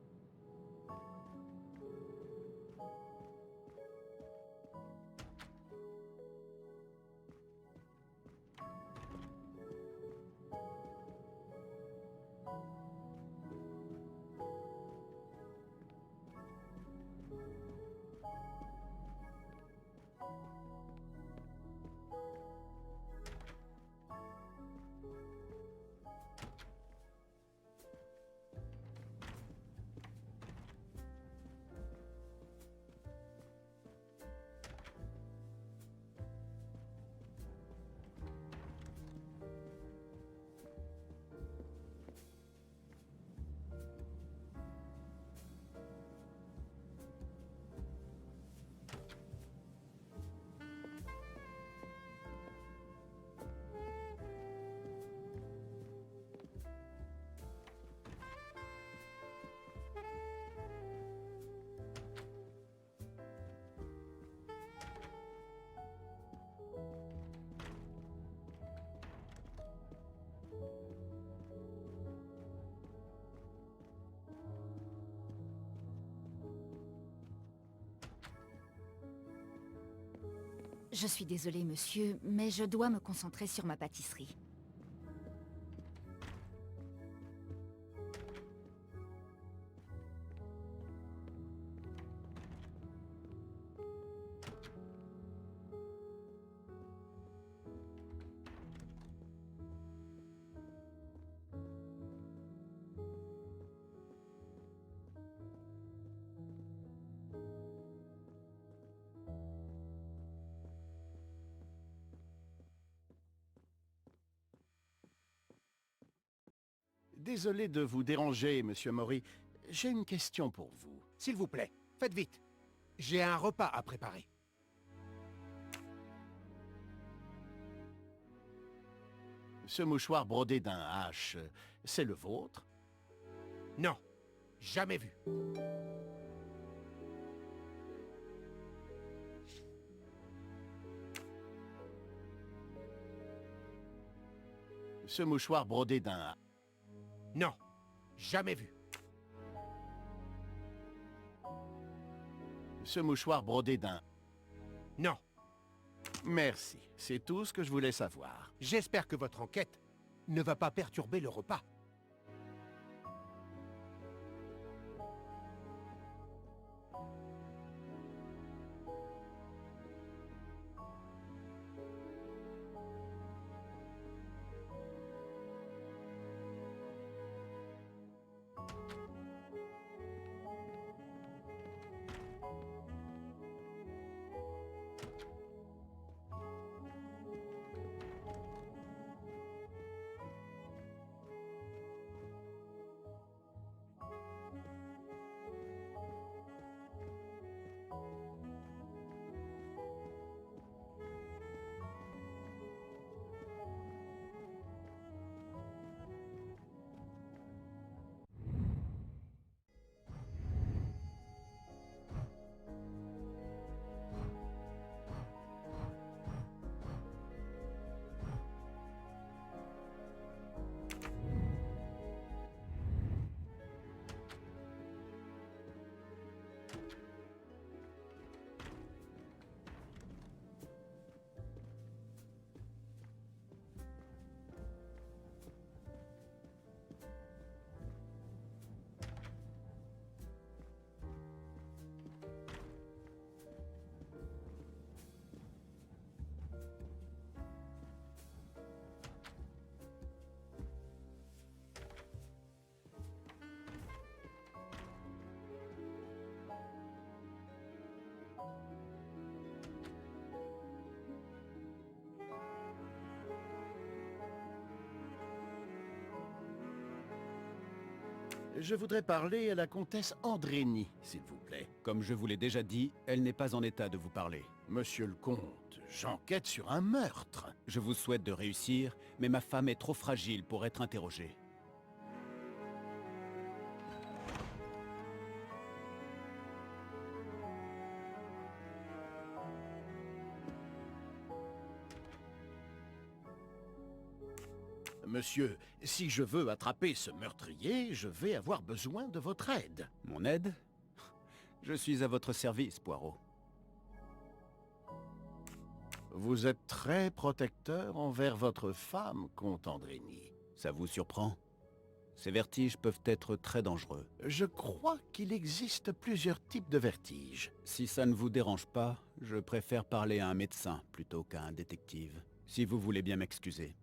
Speaker 12: Je suis désolée, monsieur, mais je dois me concentrer sur ma pâtisserie.
Speaker 2: Désolé de vous déranger, monsieur Mori. J'ai une question pour vous.
Speaker 3: S'il vous plaît, faites vite. J'ai un repas à préparer.
Speaker 2: Ce mouchoir brodé d'un H, c'est le vôtre?
Speaker 3: Non, jamais vu.
Speaker 2: Ce mouchoir brodé d'un...
Speaker 3: Non, jamais vu.
Speaker 2: Ce mouchoir brodé d'un...
Speaker 3: Non.
Speaker 2: Merci, c'est tout ce que je voulais savoir.
Speaker 3: J'espère que votre enquête ne va pas perturber le repas.
Speaker 2: Je voudrais parler à la comtesse Andrény, s'il vous plaît.
Speaker 7: Comme je vous l'ai déjà dit, elle n'est pas en état de vous parler.
Speaker 2: Monsieur le comte, j'enquête sur un meurtre.
Speaker 7: Je vous souhaite de réussir, mais ma femme est trop fragile pour être interrogée.
Speaker 2: Monsieur, si je veux attraper ce meurtrier, je vais avoir besoin de votre aide.
Speaker 7: Mon aide? Je suis à votre service, Poirot.
Speaker 2: Vous êtes très protecteur envers votre femme, comte Andrény.
Speaker 7: Ça vous surprend? Ces vertiges peuvent être très dangereux.
Speaker 2: Je crois qu'il existe plusieurs types de vertiges.
Speaker 7: Si ça ne vous dérange pas, je préfère parler à un médecin plutôt qu'à un détective. Si vous voulez bien m'excuser.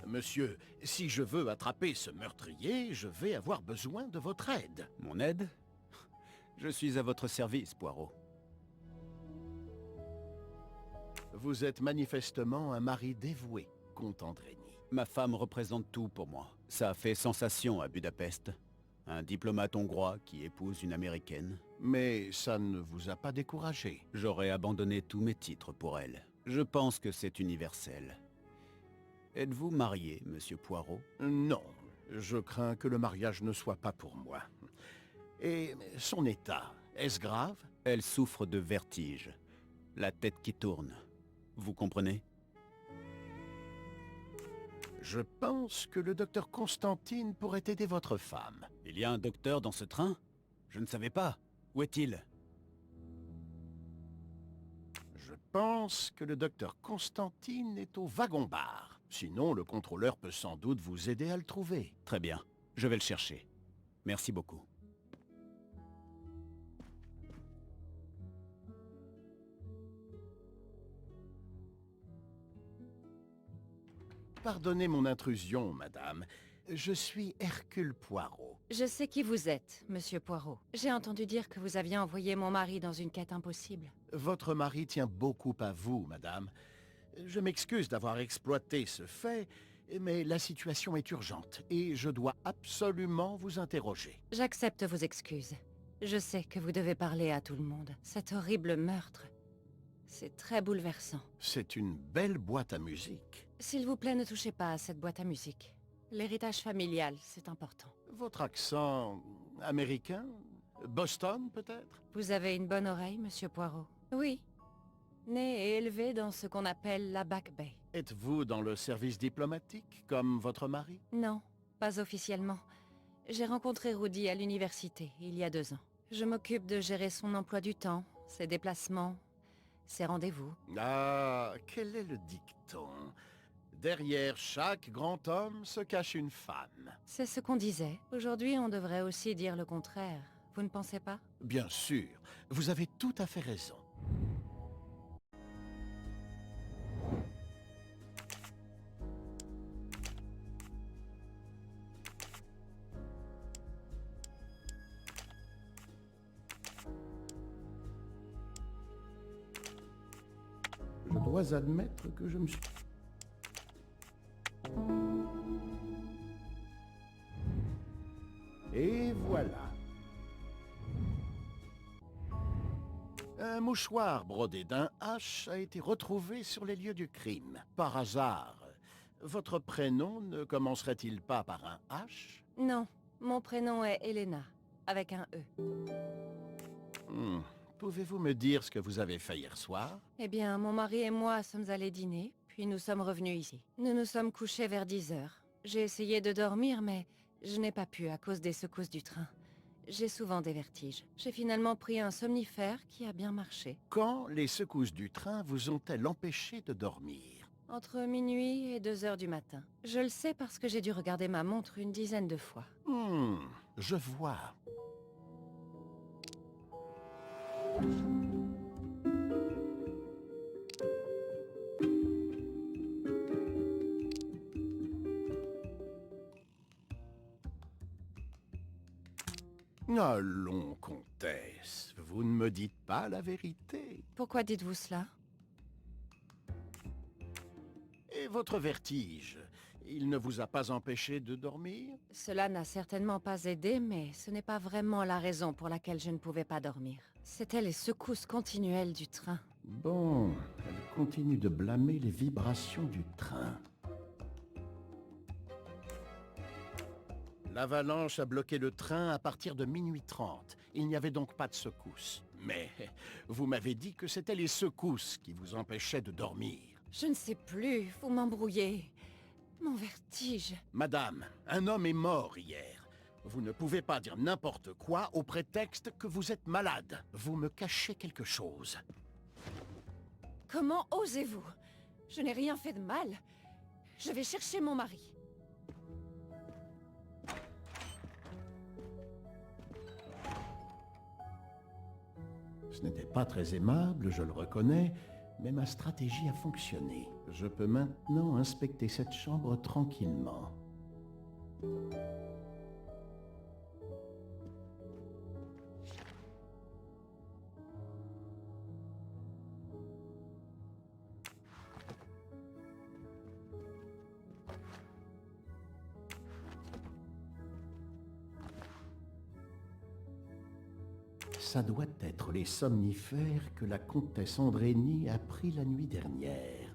Speaker 2: Monsieur, si je veux attraper ce meurtrier, je vais avoir besoin de votre aide.
Speaker 7: Mon aide? Je suis à votre service, Poirot.
Speaker 2: Vous êtes manifestement un mari dévoué, comte Andrény.
Speaker 7: Ma femme représente tout pour moi. Ça a fait sensation à Budapest. Un diplomate hongrois qui épouse une Américaine.
Speaker 2: Mais ça ne vous a pas découragé.
Speaker 7: J'aurais abandonné tous mes titres pour elle. Je pense que c'est universel. Êtes-vous marié, monsieur Poirot?
Speaker 2: Non, je crains que le mariage ne soit pas pour moi. Et son état, est-ce grave?
Speaker 7: Elle souffre de vertige. La tête qui tourne. Vous comprenez?
Speaker 2: Je pense que le docteur Constantine pourrait aider votre femme.
Speaker 7: Il y a un docteur dans ce train? Je ne savais pas. Où est-il?
Speaker 2: Je pense que le docteur Constantine est au wagon-bar. Sinon, le contrôleur peut sans doute vous aider à le trouver.
Speaker 7: Très bien, je vais le chercher. Merci beaucoup.
Speaker 2: Pardonnez mon intrusion, madame. Je suis Hercule Poirot.
Speaker 8: Je sais qui vous êtes, monsieur Poirot. J'ai entendu dire que vous aviez envoyé mon mari dans une quête impossible.
Speaker 2: Votre mari tient beaucoup à vous, madame. Je m'excuse d'avoir exploité ce fait, mais la situation est urgente et je dois absolument vous interroger.
Speaker 8: J'accepte vos excuses. Je sais que vous devez parler à tout le monde. Cet horrible meurtre, c'est très bouleversant.
Speaker 2: C'est une belle boîte à musique.
Speaker 8: S'il vous plaît, ne touchez pas à cette boîte à musique. L'héritage familial, c'est important.
Speaker 2: Votre accent américain? Boston, peut-être?
Speaker 8: Vous avez une bonne oreille, monsieur Poirot. Oui. Né et élevé dans ce qu'on appelle la Back Bay.
Speaker 2: Êtes-vous dans le service diplomatique, comme votre mari?
Speaker 8: Non, pas officiellement. J'ai rencontré Rudy à l'université, il y a 2 ans. Je m'occupe de gérer son emploi du temps, ses déplacements, ses rendez-vous.
Speaker 2: Ah, quel est le dicton? Derrière chaque grand homme se cache une femme.
Speaker 8: C'est ce qu'on disait. Aujourd'hui, on devrait aussi dire le contraire. Vous ne pensez pas?
Speaker 2: Bien sûr, vous avez tout à fait raison. Je dois admettre que je me suis... Et voilà. Un mouchoir brodé d'un H a été retrouvé sur les lieux du crime. Par hasard, votre prénom ne commencerait-il pas par un H?
Speaker 8: Non, mon prénom est Elena, avec un E.
Speaker 2: Pouvez-vous me dire ce que vous avez fait hier soir?
Speaker 8: Eh bien, mon mari et moi sommes allés dîner, puis nous sommes revenus ici. Nous nous sommes couchés vers 10 heures. J'ai essayé de dormir, mais je n'ai pas pu à cause des secousses du train. J'ai souvent des vertiges. J'ai finalement pris un somnifère qui a bien marché.
Speaker 2: Quand les secousses du train vous ont-elles empêché de dormir?
Speaker 8: Entre minuit et 2 heures du matin. Je le sais parce que j'ai dû regarder ma montre une dizaine de fois.
Speaker 2: Je vois. Allons, comtesse, vous ne me dites pas la vérité.
Speaker 8: Pourquoi dites-vous cela?
Speaker 2: Et votre vertige, il ne vous a pas empêché de dormir?
Speaker 8: Cela n'a certainement pas aidé, mais ce n'est pas vraiment la raison pour laquelle je ne pouvais pas dormir. C'étaient les secousses continuelles du train.
Speaker 2: Bon, elle continue de blâmer les vibrations du train. L'avalanche a bloqué le train à partir de minuit 30. Il n'y avait donc pas de secousses. Mais vous m'avez dit que c'était les secousses qui vous empêchaient de dormir.
Speaker 8: Je ne sais plus, vous m'embrouillez. Mon vertige.
Speaker 2: Madame, un homme est mort hier. Vous ne pouvez pas dire n'importe quoi au prétexte que vous êtes malade. Vous me cachez quelque chose.
Speaker 8: Comment osez-vous? Je n'ai rien fait de mal. Je vais chercher mon mari.
Speaker 2: Ce n'était pas très aimable, je le reconnais, mais ma stratégie a fonctionné. Je peux maintenant inspecter cette chambre tranquillement. Ça doit être les somnifères que la comtesse Andrény a pris la nuit dernière.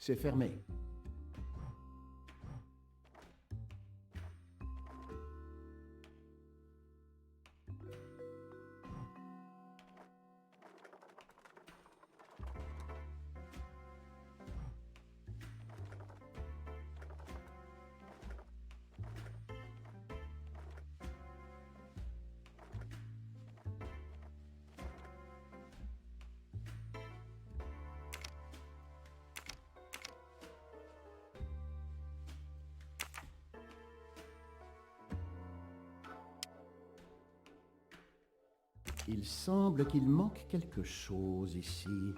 Speaker 2: C'est fermé. Il semble qu'il manque quelque chose ici.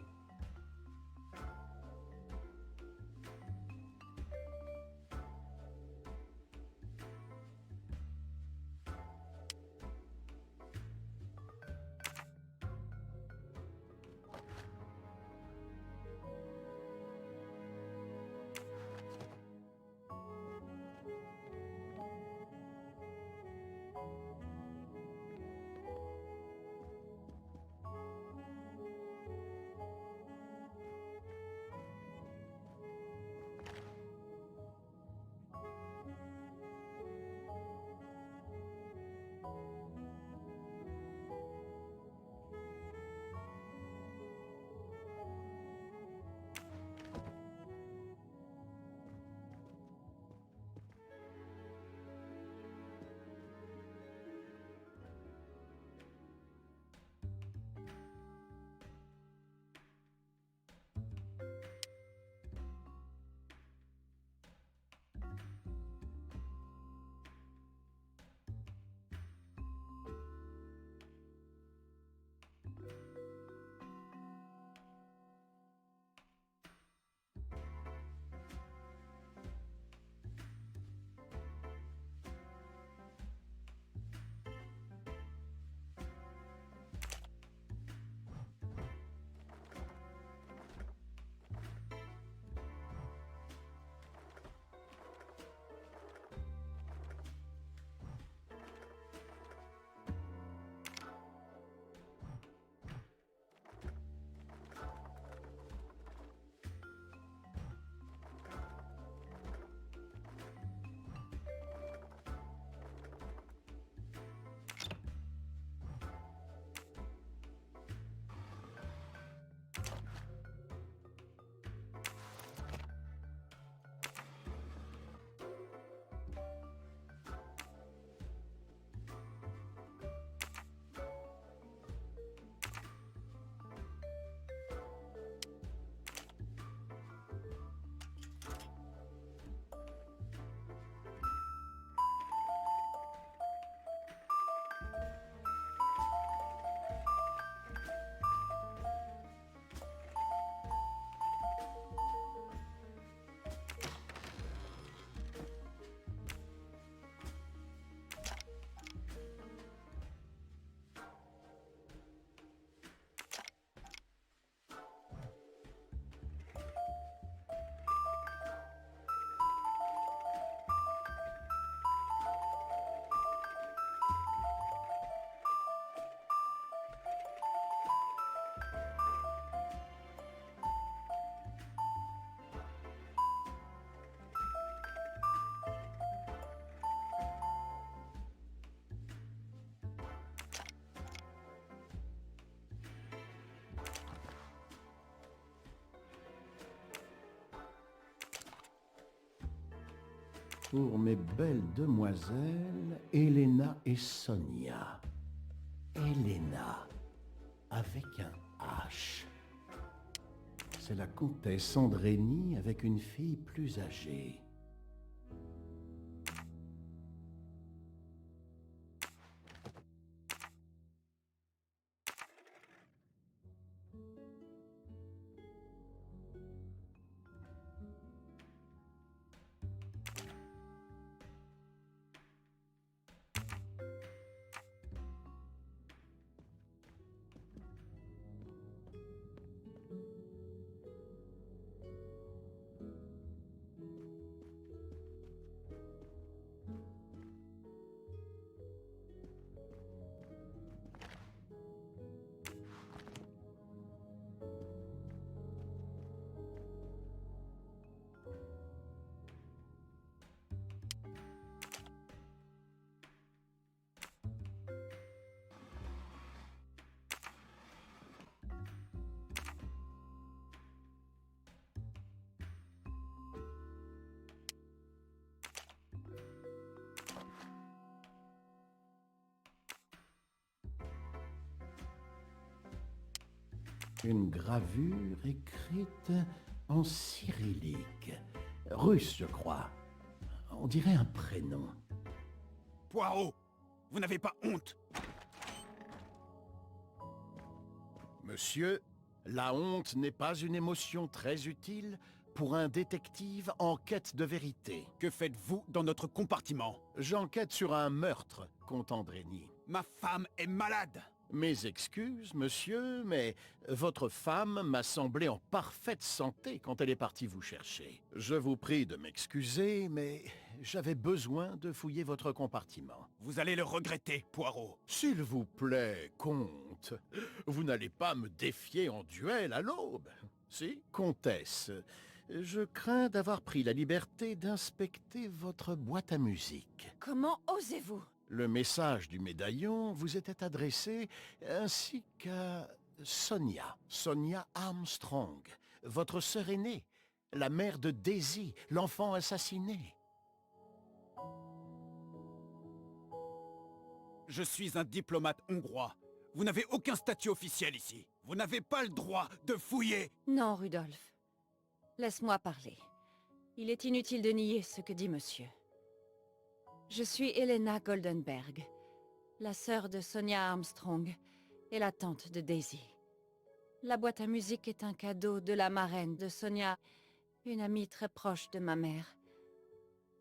Speaker 2: Pour mes belles demoiselles, Elena et Sonia. Elena, avec un H. C'est la comtesse Andrénie avec une fille plus âgée. Une gravure écrite en cyrillique. Russe, je crois. On dirait un prénom.
Speaker 13: Poirot, vous n'avez pas honte?
Speaker 2: Monsieur, la honte n'est pas une émotion très utile pour un détective en quête de vérité.
Speaker 13: Que faites-vous dans notre compartiment?
Speaker 2: J'enquête sur un meurtre, comte Andrény.
Speaker 13: Ma femme est malade!
Speaker 2: Mes excuses, monsieur, mais votre femme m'a semblé en parfaite santé quand elle est partie vous chercher. Je vous prie de m'excuser, mais j'avais besoin de fouiller votre compartiment.
Speaker 13: Vous allez le regretter, Poirot.
Speaker 2: S'il vous plaît, comte, vous n'allez pas me défier en duel à l'aube. Si, comtesse, je crains d'avoir pris la liberté d'inspecter votre boîte à musique.
Speaker 8: Comment osez-vous?
Speaker 2: Le message du médaillon vous était adressé ainsi qu'à Sonia Armstrong, votre sœur aînée, la mère de Daisy, l'enfant assassiné.
Speaker 13: Je suis un diplomate hongrois. Vous n'avez aucun statut officiel ici. Vous n'avez pas le droit de fouiller.
Speaker 8: Non, Rudolph. Laisse-moi parler. Il est inutile de nier ce que dit monsieur. Je suis Helena Goldenberg, la sœur de Sonia Armstrong et la tante de Daisy. La boîte à musique est un cadeau de la marraine de Sonia, une amie très proche de ma mère.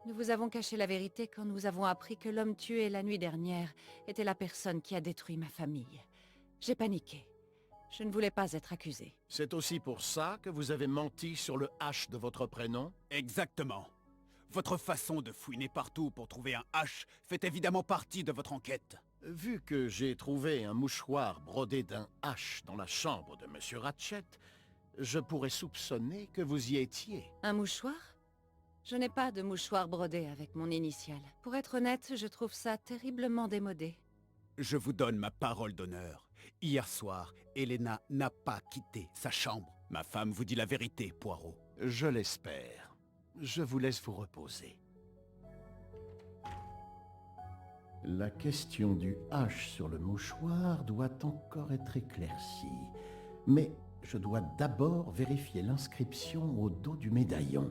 Speaker 8: Nous vous avons caché la vérité quand nous avons appris que l'homme tué la nuit dernière était la personne qui a détruit ma famille. J'ai paniqué. Je ne voulais pas être accusée.
Speaker 2: C'est aussi pour ça que vous avez menti sur le H de votre prénom?
Speaker 13: Exactement. Votre façon de fouiner partout pour trouver un H fait évidemment partie de votre enquête.
Speaker 2: Vu que j'ai trouvé un mouchoir brodé d'un H dans la chambre de Monsieur Ratchet, je pourrais soupçonner que vous y étiez.
Speaker 8: Un mouchoir? Je n'ai pas de mouchoir brodé avec mon initiale. Pour être honnête, je trouve ça terriblement démodé.
Speaker 13: Je vous donne ma parole d'honneur. Hier soir, Helena n'a pas quitté sa chambre. Ma femme vous dit la vérité, Poirot.
Speaker 2: Je l'espère. Je vous laisse vous reposer. La question du H sur le mouchoir doit encore être éclaircie. Mais je dois d'abord vérifier l'inscription au dos du médaillon.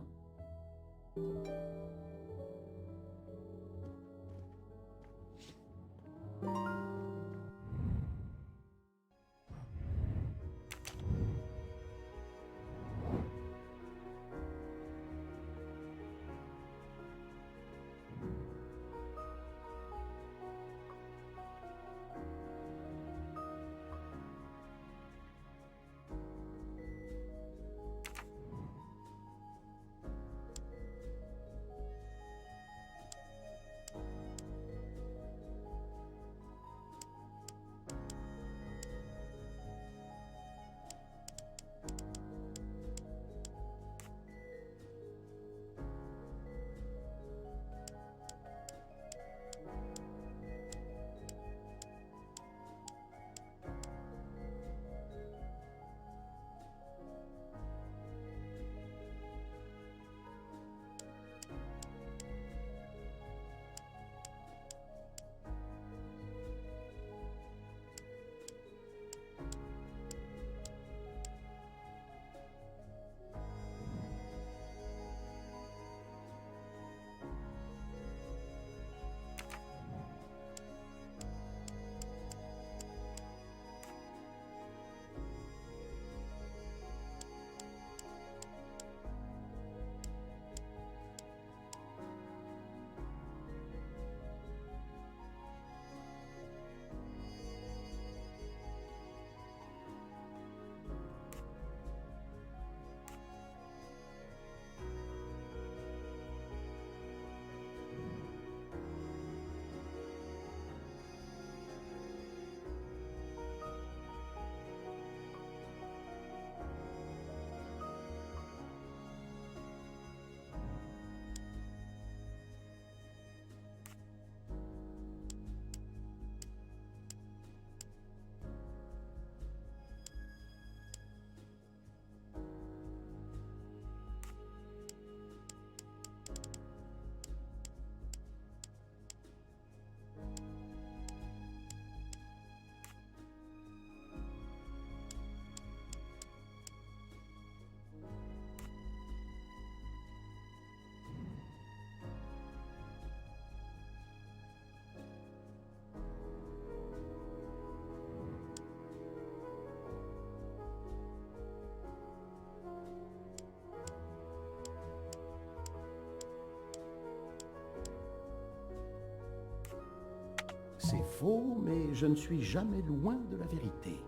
Speaker 2: faux, mais je ne suis jamais loin de la vérité.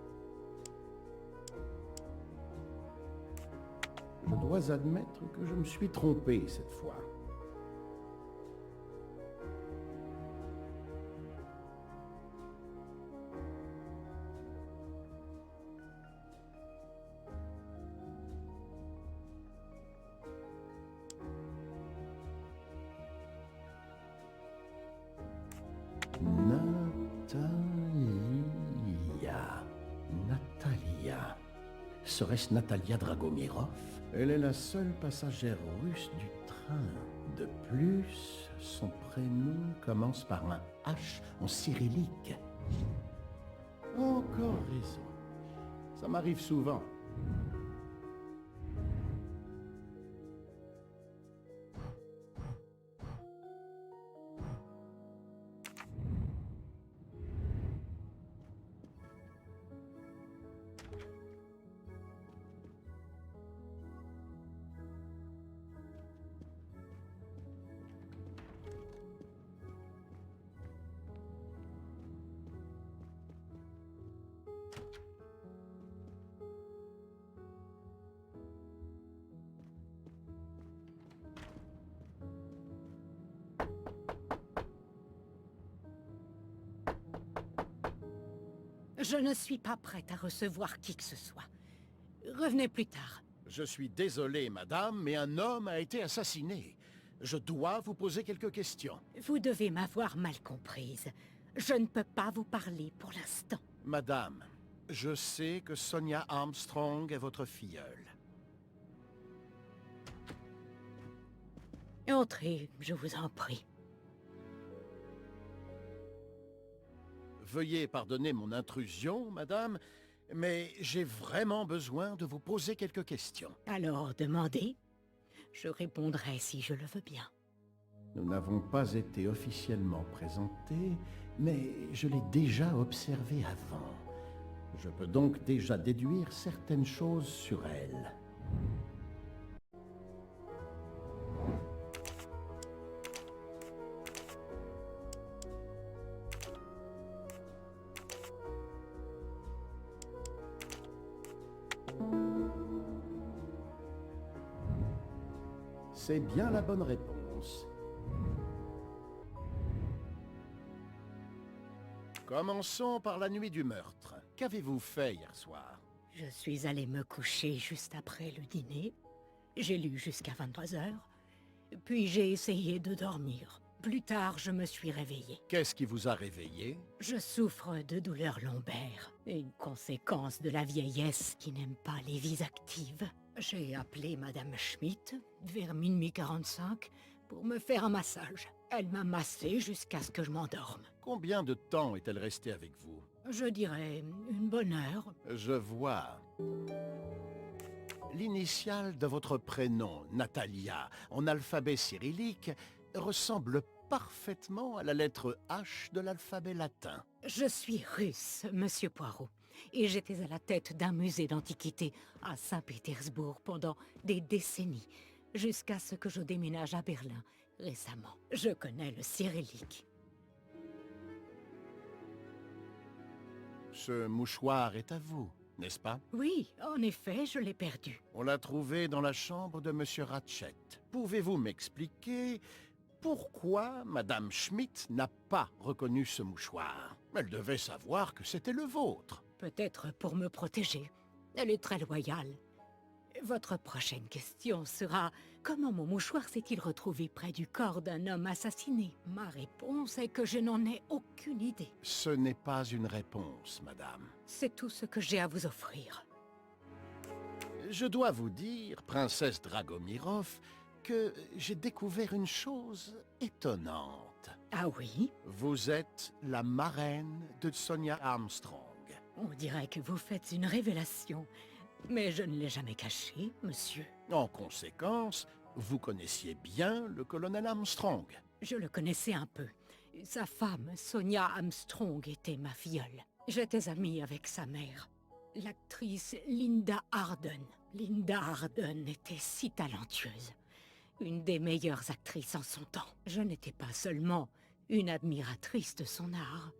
Speaker 2: Je dois admettre que je me suis trompé cette fois. Natalia. Serait-ce Natalia Dragomirov? Elle est la seule passagère russe du train. De plus, son prénom commence par un H en cyrillique. Encore raison. Ça m'arrive souvent.
Speaker 5: Je ne suis pas prête à recevoir qui que ce soit. Revenez plus tard.
Speaker 2: Je suis désolé, madame, mais un homme a été assassiné. Je dois vous poser quelques questions.
Speaker 5: Vous devez m'avoir mal comprise. Je ne peux pas vous parler pour l'instant.
Speaker 2: Madame, je sais que Sonia Armstrong est votre filleule.
Speaker 5: Entrez, je vous en prie.
Speaker 2: Veuillez pardonner mon intrusion, madame, mais j'ai vraiment besoin de vous poser quelques questions.
Speaker 5: Alors, demandez. Je répondrai si je le veux bien.
Speaker 2: Nous n'avons pas été officiellement présentés, mais je l'ai déjà observée avant. Je peux donc déjà déduire certaines choses sur elle. C'est bien la bonne réponse. Commençons par la nuit du meurtre. Qu'avez-vous fait hier soir?
Speaker 5: Je suis allée me coucher juste après le dîner. J'ai lu jusqu'à 23 heures. Puis j'ai essayé de dormir. Plus tard, je me suis réveillée.
Speaker 2: Qu'est-ce qui vous a réveillé?
Speaker 5: Je souffre de douleurs lombaires, une conséquence de la vieillesse qui n'aime pas les vies actives. J'ai appelé Madame Schmidt vers minuit 45 pour me faire un massage. Elle m'a massé jusqu'à ce que je m'endorme.
Speaker 2: Combien de temps est-elle restée avec vous?
Speaker 5: Je dirais une bonne heure.
Speaker 2: Je vois. L'initiale de votre prénom, Natalia, en alphabet cyrillique, ressemble parfaitement à la lettre H de l'alphabet latin.
Speaker 5: Je suis russe, Monsieur Poirot, et j'étais à la tête d'un musée d'antiquité à Saint-Pétersbourg pendant des décennies, jusqu'à ce que je déménage à Berlin récemment. Je connais le cyrillique.
Speaker 2: Ce mouchoir est à vous, n'est-ce pas?
Speaker 5: Oui, en effet, je l'ai perdu.
Speaker 2: On l'a trouvé dans la chambre de Monsieur Ratchet. Pouvez-vous m'expliquer pourquoi Madame Schmidt n'a pas reconnu ce mouchoir? Elle devait savoir que c'était le vôtre.
Speaker 5: Peut-être pour me protéger. Elle est très loyale. Votre prochaine question sera: comment mon mouchoir s'est-il retrouvé près du corps d'un homme assassiné? Ma réponse est que je n'en ai aucune idée.
Speaker 2: Ce n'est pas une réponse, madame.
Speaker 5: C'est tout ce que j'ai à vous offrir.
Speaker 2: Je dois vous dire, princesse Dragomirov, que j'ai découvert une chose étonnante.
Speaker 5: Ah oui?
Speaker 2: Vous êtes la marraine de Sonia Armstrong.
Speaker 5: On dirait que vous faites une révélation. Mais je ne l'ai jamais caché, monsieur.
Speaker 2: En conséquence, vous connaissiez bien le colonel Armstrong.
Speaker 5: Je le connaissais un peu. Sa femme, Sonia Armstrong, était ma filleule. J'étais amie avec sa mère, l'actrice Linda Arden. Linda Arden était si talentueuse. Une des meilleures actrices en son temps. Je n'étais pas seulement une admiratrice de son art.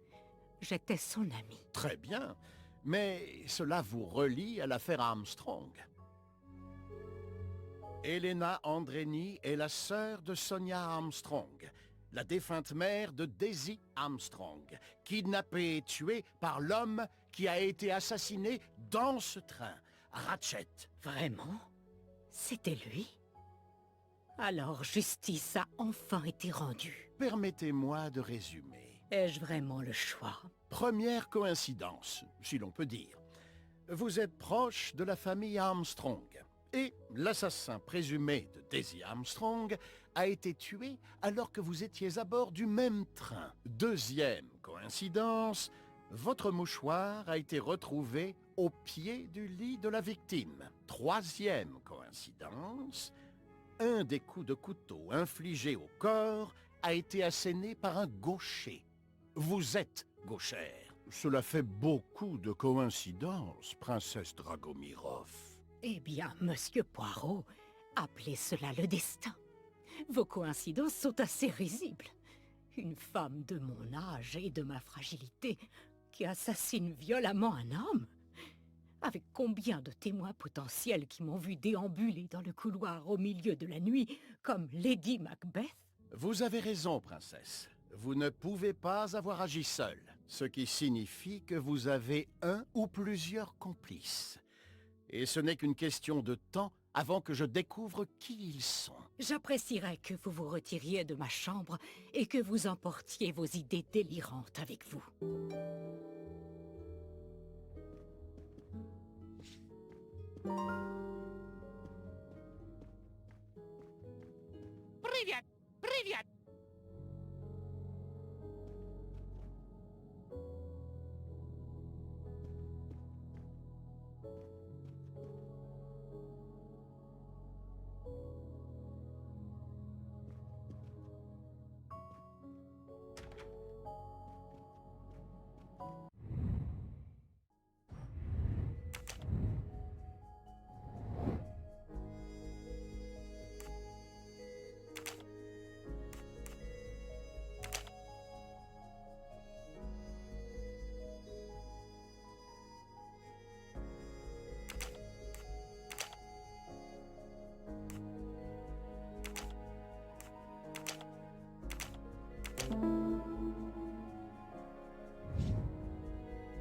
Speaker 5: J'étais son amie.
Speaker 2: Très bien, mais cela vous relie à l'affaire Armstrong. Elena Andreni est la sœur de Sonia Armstrong, la défunte mère de Daisy Armstrong, kidnappée et tuée par l'homme qui a été assassiné dans ce train, Ratchet.
Speaker 5: Vraiment? C'était lui? Alors justice a enfin été rendue.
Speaker 2: Permettez-moi de résumer.
Speaker 5: Ai-je vraiment le choix?
Speaker 2: Première coïncidence, si l'on peut dire. Vous êtes proche de la famille Armstrong, et l'assassin présumé de Daisy Armstrong a été tué alors que vous étiez à bord du même train. Deuxième coïncidence, votre mouchoir a été retrouvé au pied du lit de la victime. Troisième coïncidence, un des coups de couteau infligés au corps a été asséné par un gaucher. Vous êtes gauchère. Cela fait beaucoup de coïncidences, princesse Dragomirov.
Speaker 5: Eh bien, monsieur Poirot, appelez cela le destin. Vos coïncidences sont assez risibles. Une femme de mon âge et de ma fragilité qui assassine violemment un homme? Avec combien de témoins potentiels qui m'ont vu déambuler dans le couloir au milieu de la nuit comme Lady Macbeth?
Speaker 2: Vous avez raison, princesse. Vous ne pouvez pas avoir agi seul, ce qui signifie que vous avez un ou plusieurs complices. Et ce n'est qu'une question de temps avant que je découvre qui ils sont.
Speaker 5: J'apprécierais que vous vous retiriez de ma chambre et que vous emportiez vos idées délirantes avec vous.
Speaker 14: Привет! Привет!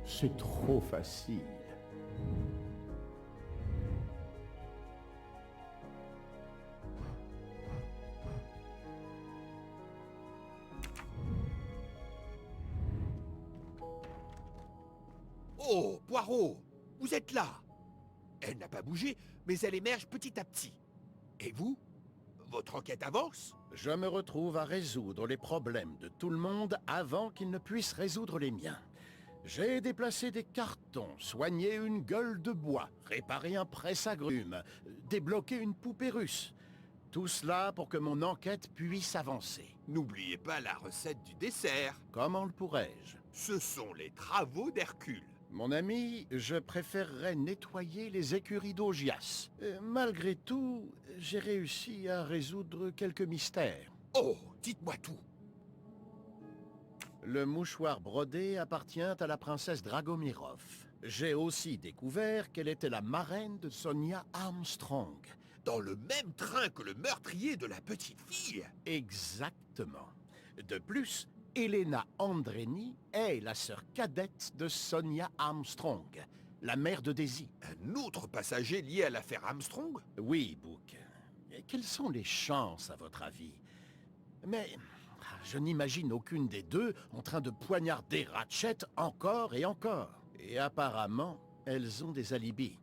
Speaker 2: C'est trop facile.
Speaker 3: Oh, Poirot, vous êtes là. Elle n'a pas bougé, mais elle émerge petit à petit. Et vous? Votre enquête avance?
Speaker 2: Je me retrouve à résoudre les problèmes de tout le monde avant qu'ils ne puissent résoudre les miens. J'ai déplacé des cartons, soigné une gueule de bois, réparé un presse-agrumes, débloqué une poupée russe. Tout cela pour que mon enquête puisse avancer.
Speaker 3: N'oubliez pas la recette du dessert.
Speaker 2: Comment le pourrais-je?
Speaker 3: Ce sont les travaux d'Hercule.
Speaker 2: Mon ami, je préférerais nettoyer les écuries d'Augias. Malgré tout, j'ai réussi à résoudre quelques mystères.
Speaker 3: Oh, dites-moi tout.
Speaker 2: Le mouchoir brodé appartient à la princesse Dragomirov. J'ai aussi découvert qu'elle était la marraine de Sonia Armstrong.
Speaker 3: Dans le même train que le meurtrier de la petite fille.
Speaker 2: Exactement. De plus, Elena Andreni est la sœur cadette de Sonia Armstrong, la mère de Daisy.
Speaker 3: Un autre passager lié à l'affaire Armstrong?
Speaker 2: Oui, Book. Quelles sont les chances, à votre avis? Mais je n'imagine aucune des deux en train de poignarder Ratchet encore et encore. Et apparemment, elles ont des alibis.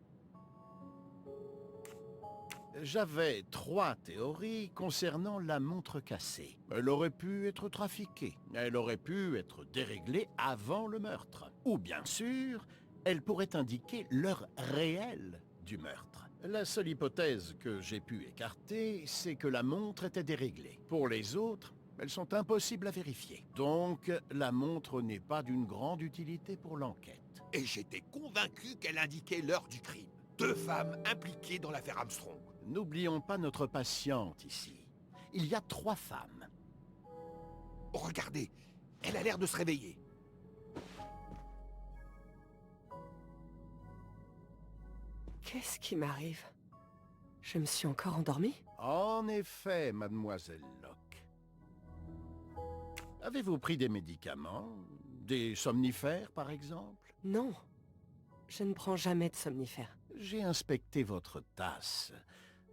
Speaker 2: J'avais 3 théories concernant la montre cassée. Elle aurait pu être trafiquée. Elle aurait pu être déréglée avant le meurtre. Ou bien sûr, elle pourrait indiquer l'heure réelle du meurtre. La seule hypothèse que j'ai pu écarter, c'est que la montre était déréglée. Pour les autres, elles sont impossibles à vérifier. Donc, la montre n'est pas d'une grande utilité pour l'enquête.
Speaker 3: Et j'étais convaincu qu'elle indiquait l'heure du crime. 2 femmes impliquées dans l'affaire Armstrong.
Speaker 2: N'oublions pas notre patiente ici. Il y a 3 femmes.
Speaker 3: Oh, regardez, elle a l'air de se réveiller.
Speaker 1: Qu'est-ce qui m'arrive? Je me suis encore endormie?
Speaker 2: En effet, mademoiselle Locke. Avez-vous pris des médicaments? Des somnifères, par exemple?
Speaker 1: Non. Je ne prends jamais de somnifères.
Speaker 2: J'ai inspecté votre tasse.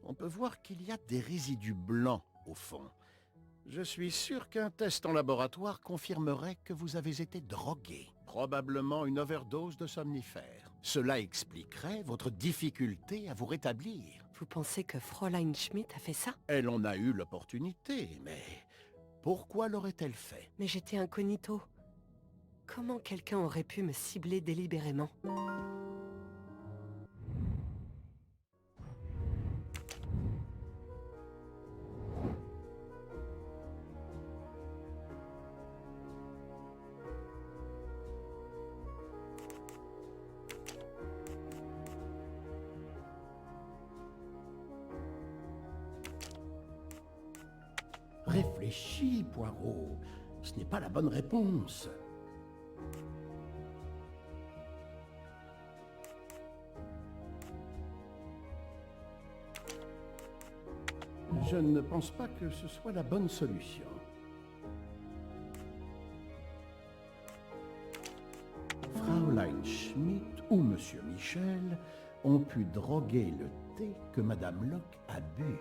Speaker 2: On peut voir qu'il y a des résidus blancs au fond. Je suis sûr qu'un test en laboratoire confirmerait que vous avez été drogué. Probablement une overdose de somnifères. Cela expliquerait votre difficulté à vous rétablir.
Speaker 1: Vous pensez que Fräulein Schmidt a fait ça?
Speaker 2: Elle en a eu l'opportunité, mais pourquoi l'aurait-elle fait?
Speaker 1: Mais j'étais incognito. Comment quelqu'un aurait pu me cibler délibérément?
Speaker 2: Réfléchis, Poirot. Ce n'est pas la bonne réponse. Je ne pense pas que ce soit la bonne solution. Fräulein Schmidt ou Monsieur Michel ont pu droguer le thé que Madame Locke a bu.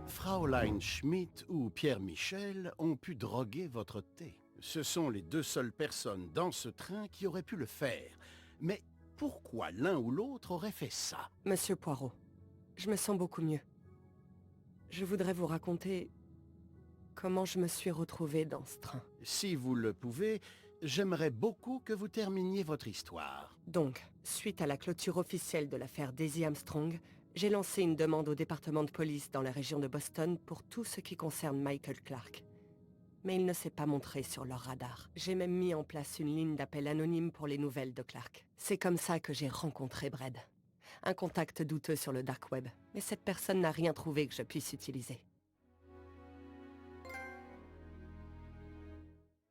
Speaker 2: Fräulein Schmidt ou Pierre Michel ont pu droguer votre thé. Ce sont les deux seules personnes dans ce train qui auraient pu le faire. Mais pourquoi l'un ou l'autre aurait fait ça?
Speaker 1: Monsieur Poirot, je me sens beaucoup mieux. Je voudrais vous raconter comment je me suis retrouvée dans ce train.
Speaker 2: Si vous le pouvez, j'aimerais beaucoup que vous terminiez votre histoire.
Speaker 1: Donc, suite à la clôture officielle de l'affaire Daisy Armstrong, j'ai lancé une demande au département de police dans la région de Boston pour tout ce qui concerne Michael Clark. Mais il ne s'est pas montré sur leur radar. J'ai même mis en place une ligne d'appel anonyme pour les nouvelles de Clark. C'est comme ça que j'ai rencontré Brad. Un contact douteux sur le dark web. Mais cette personne n'a rien trouvé que je puisse utiliser.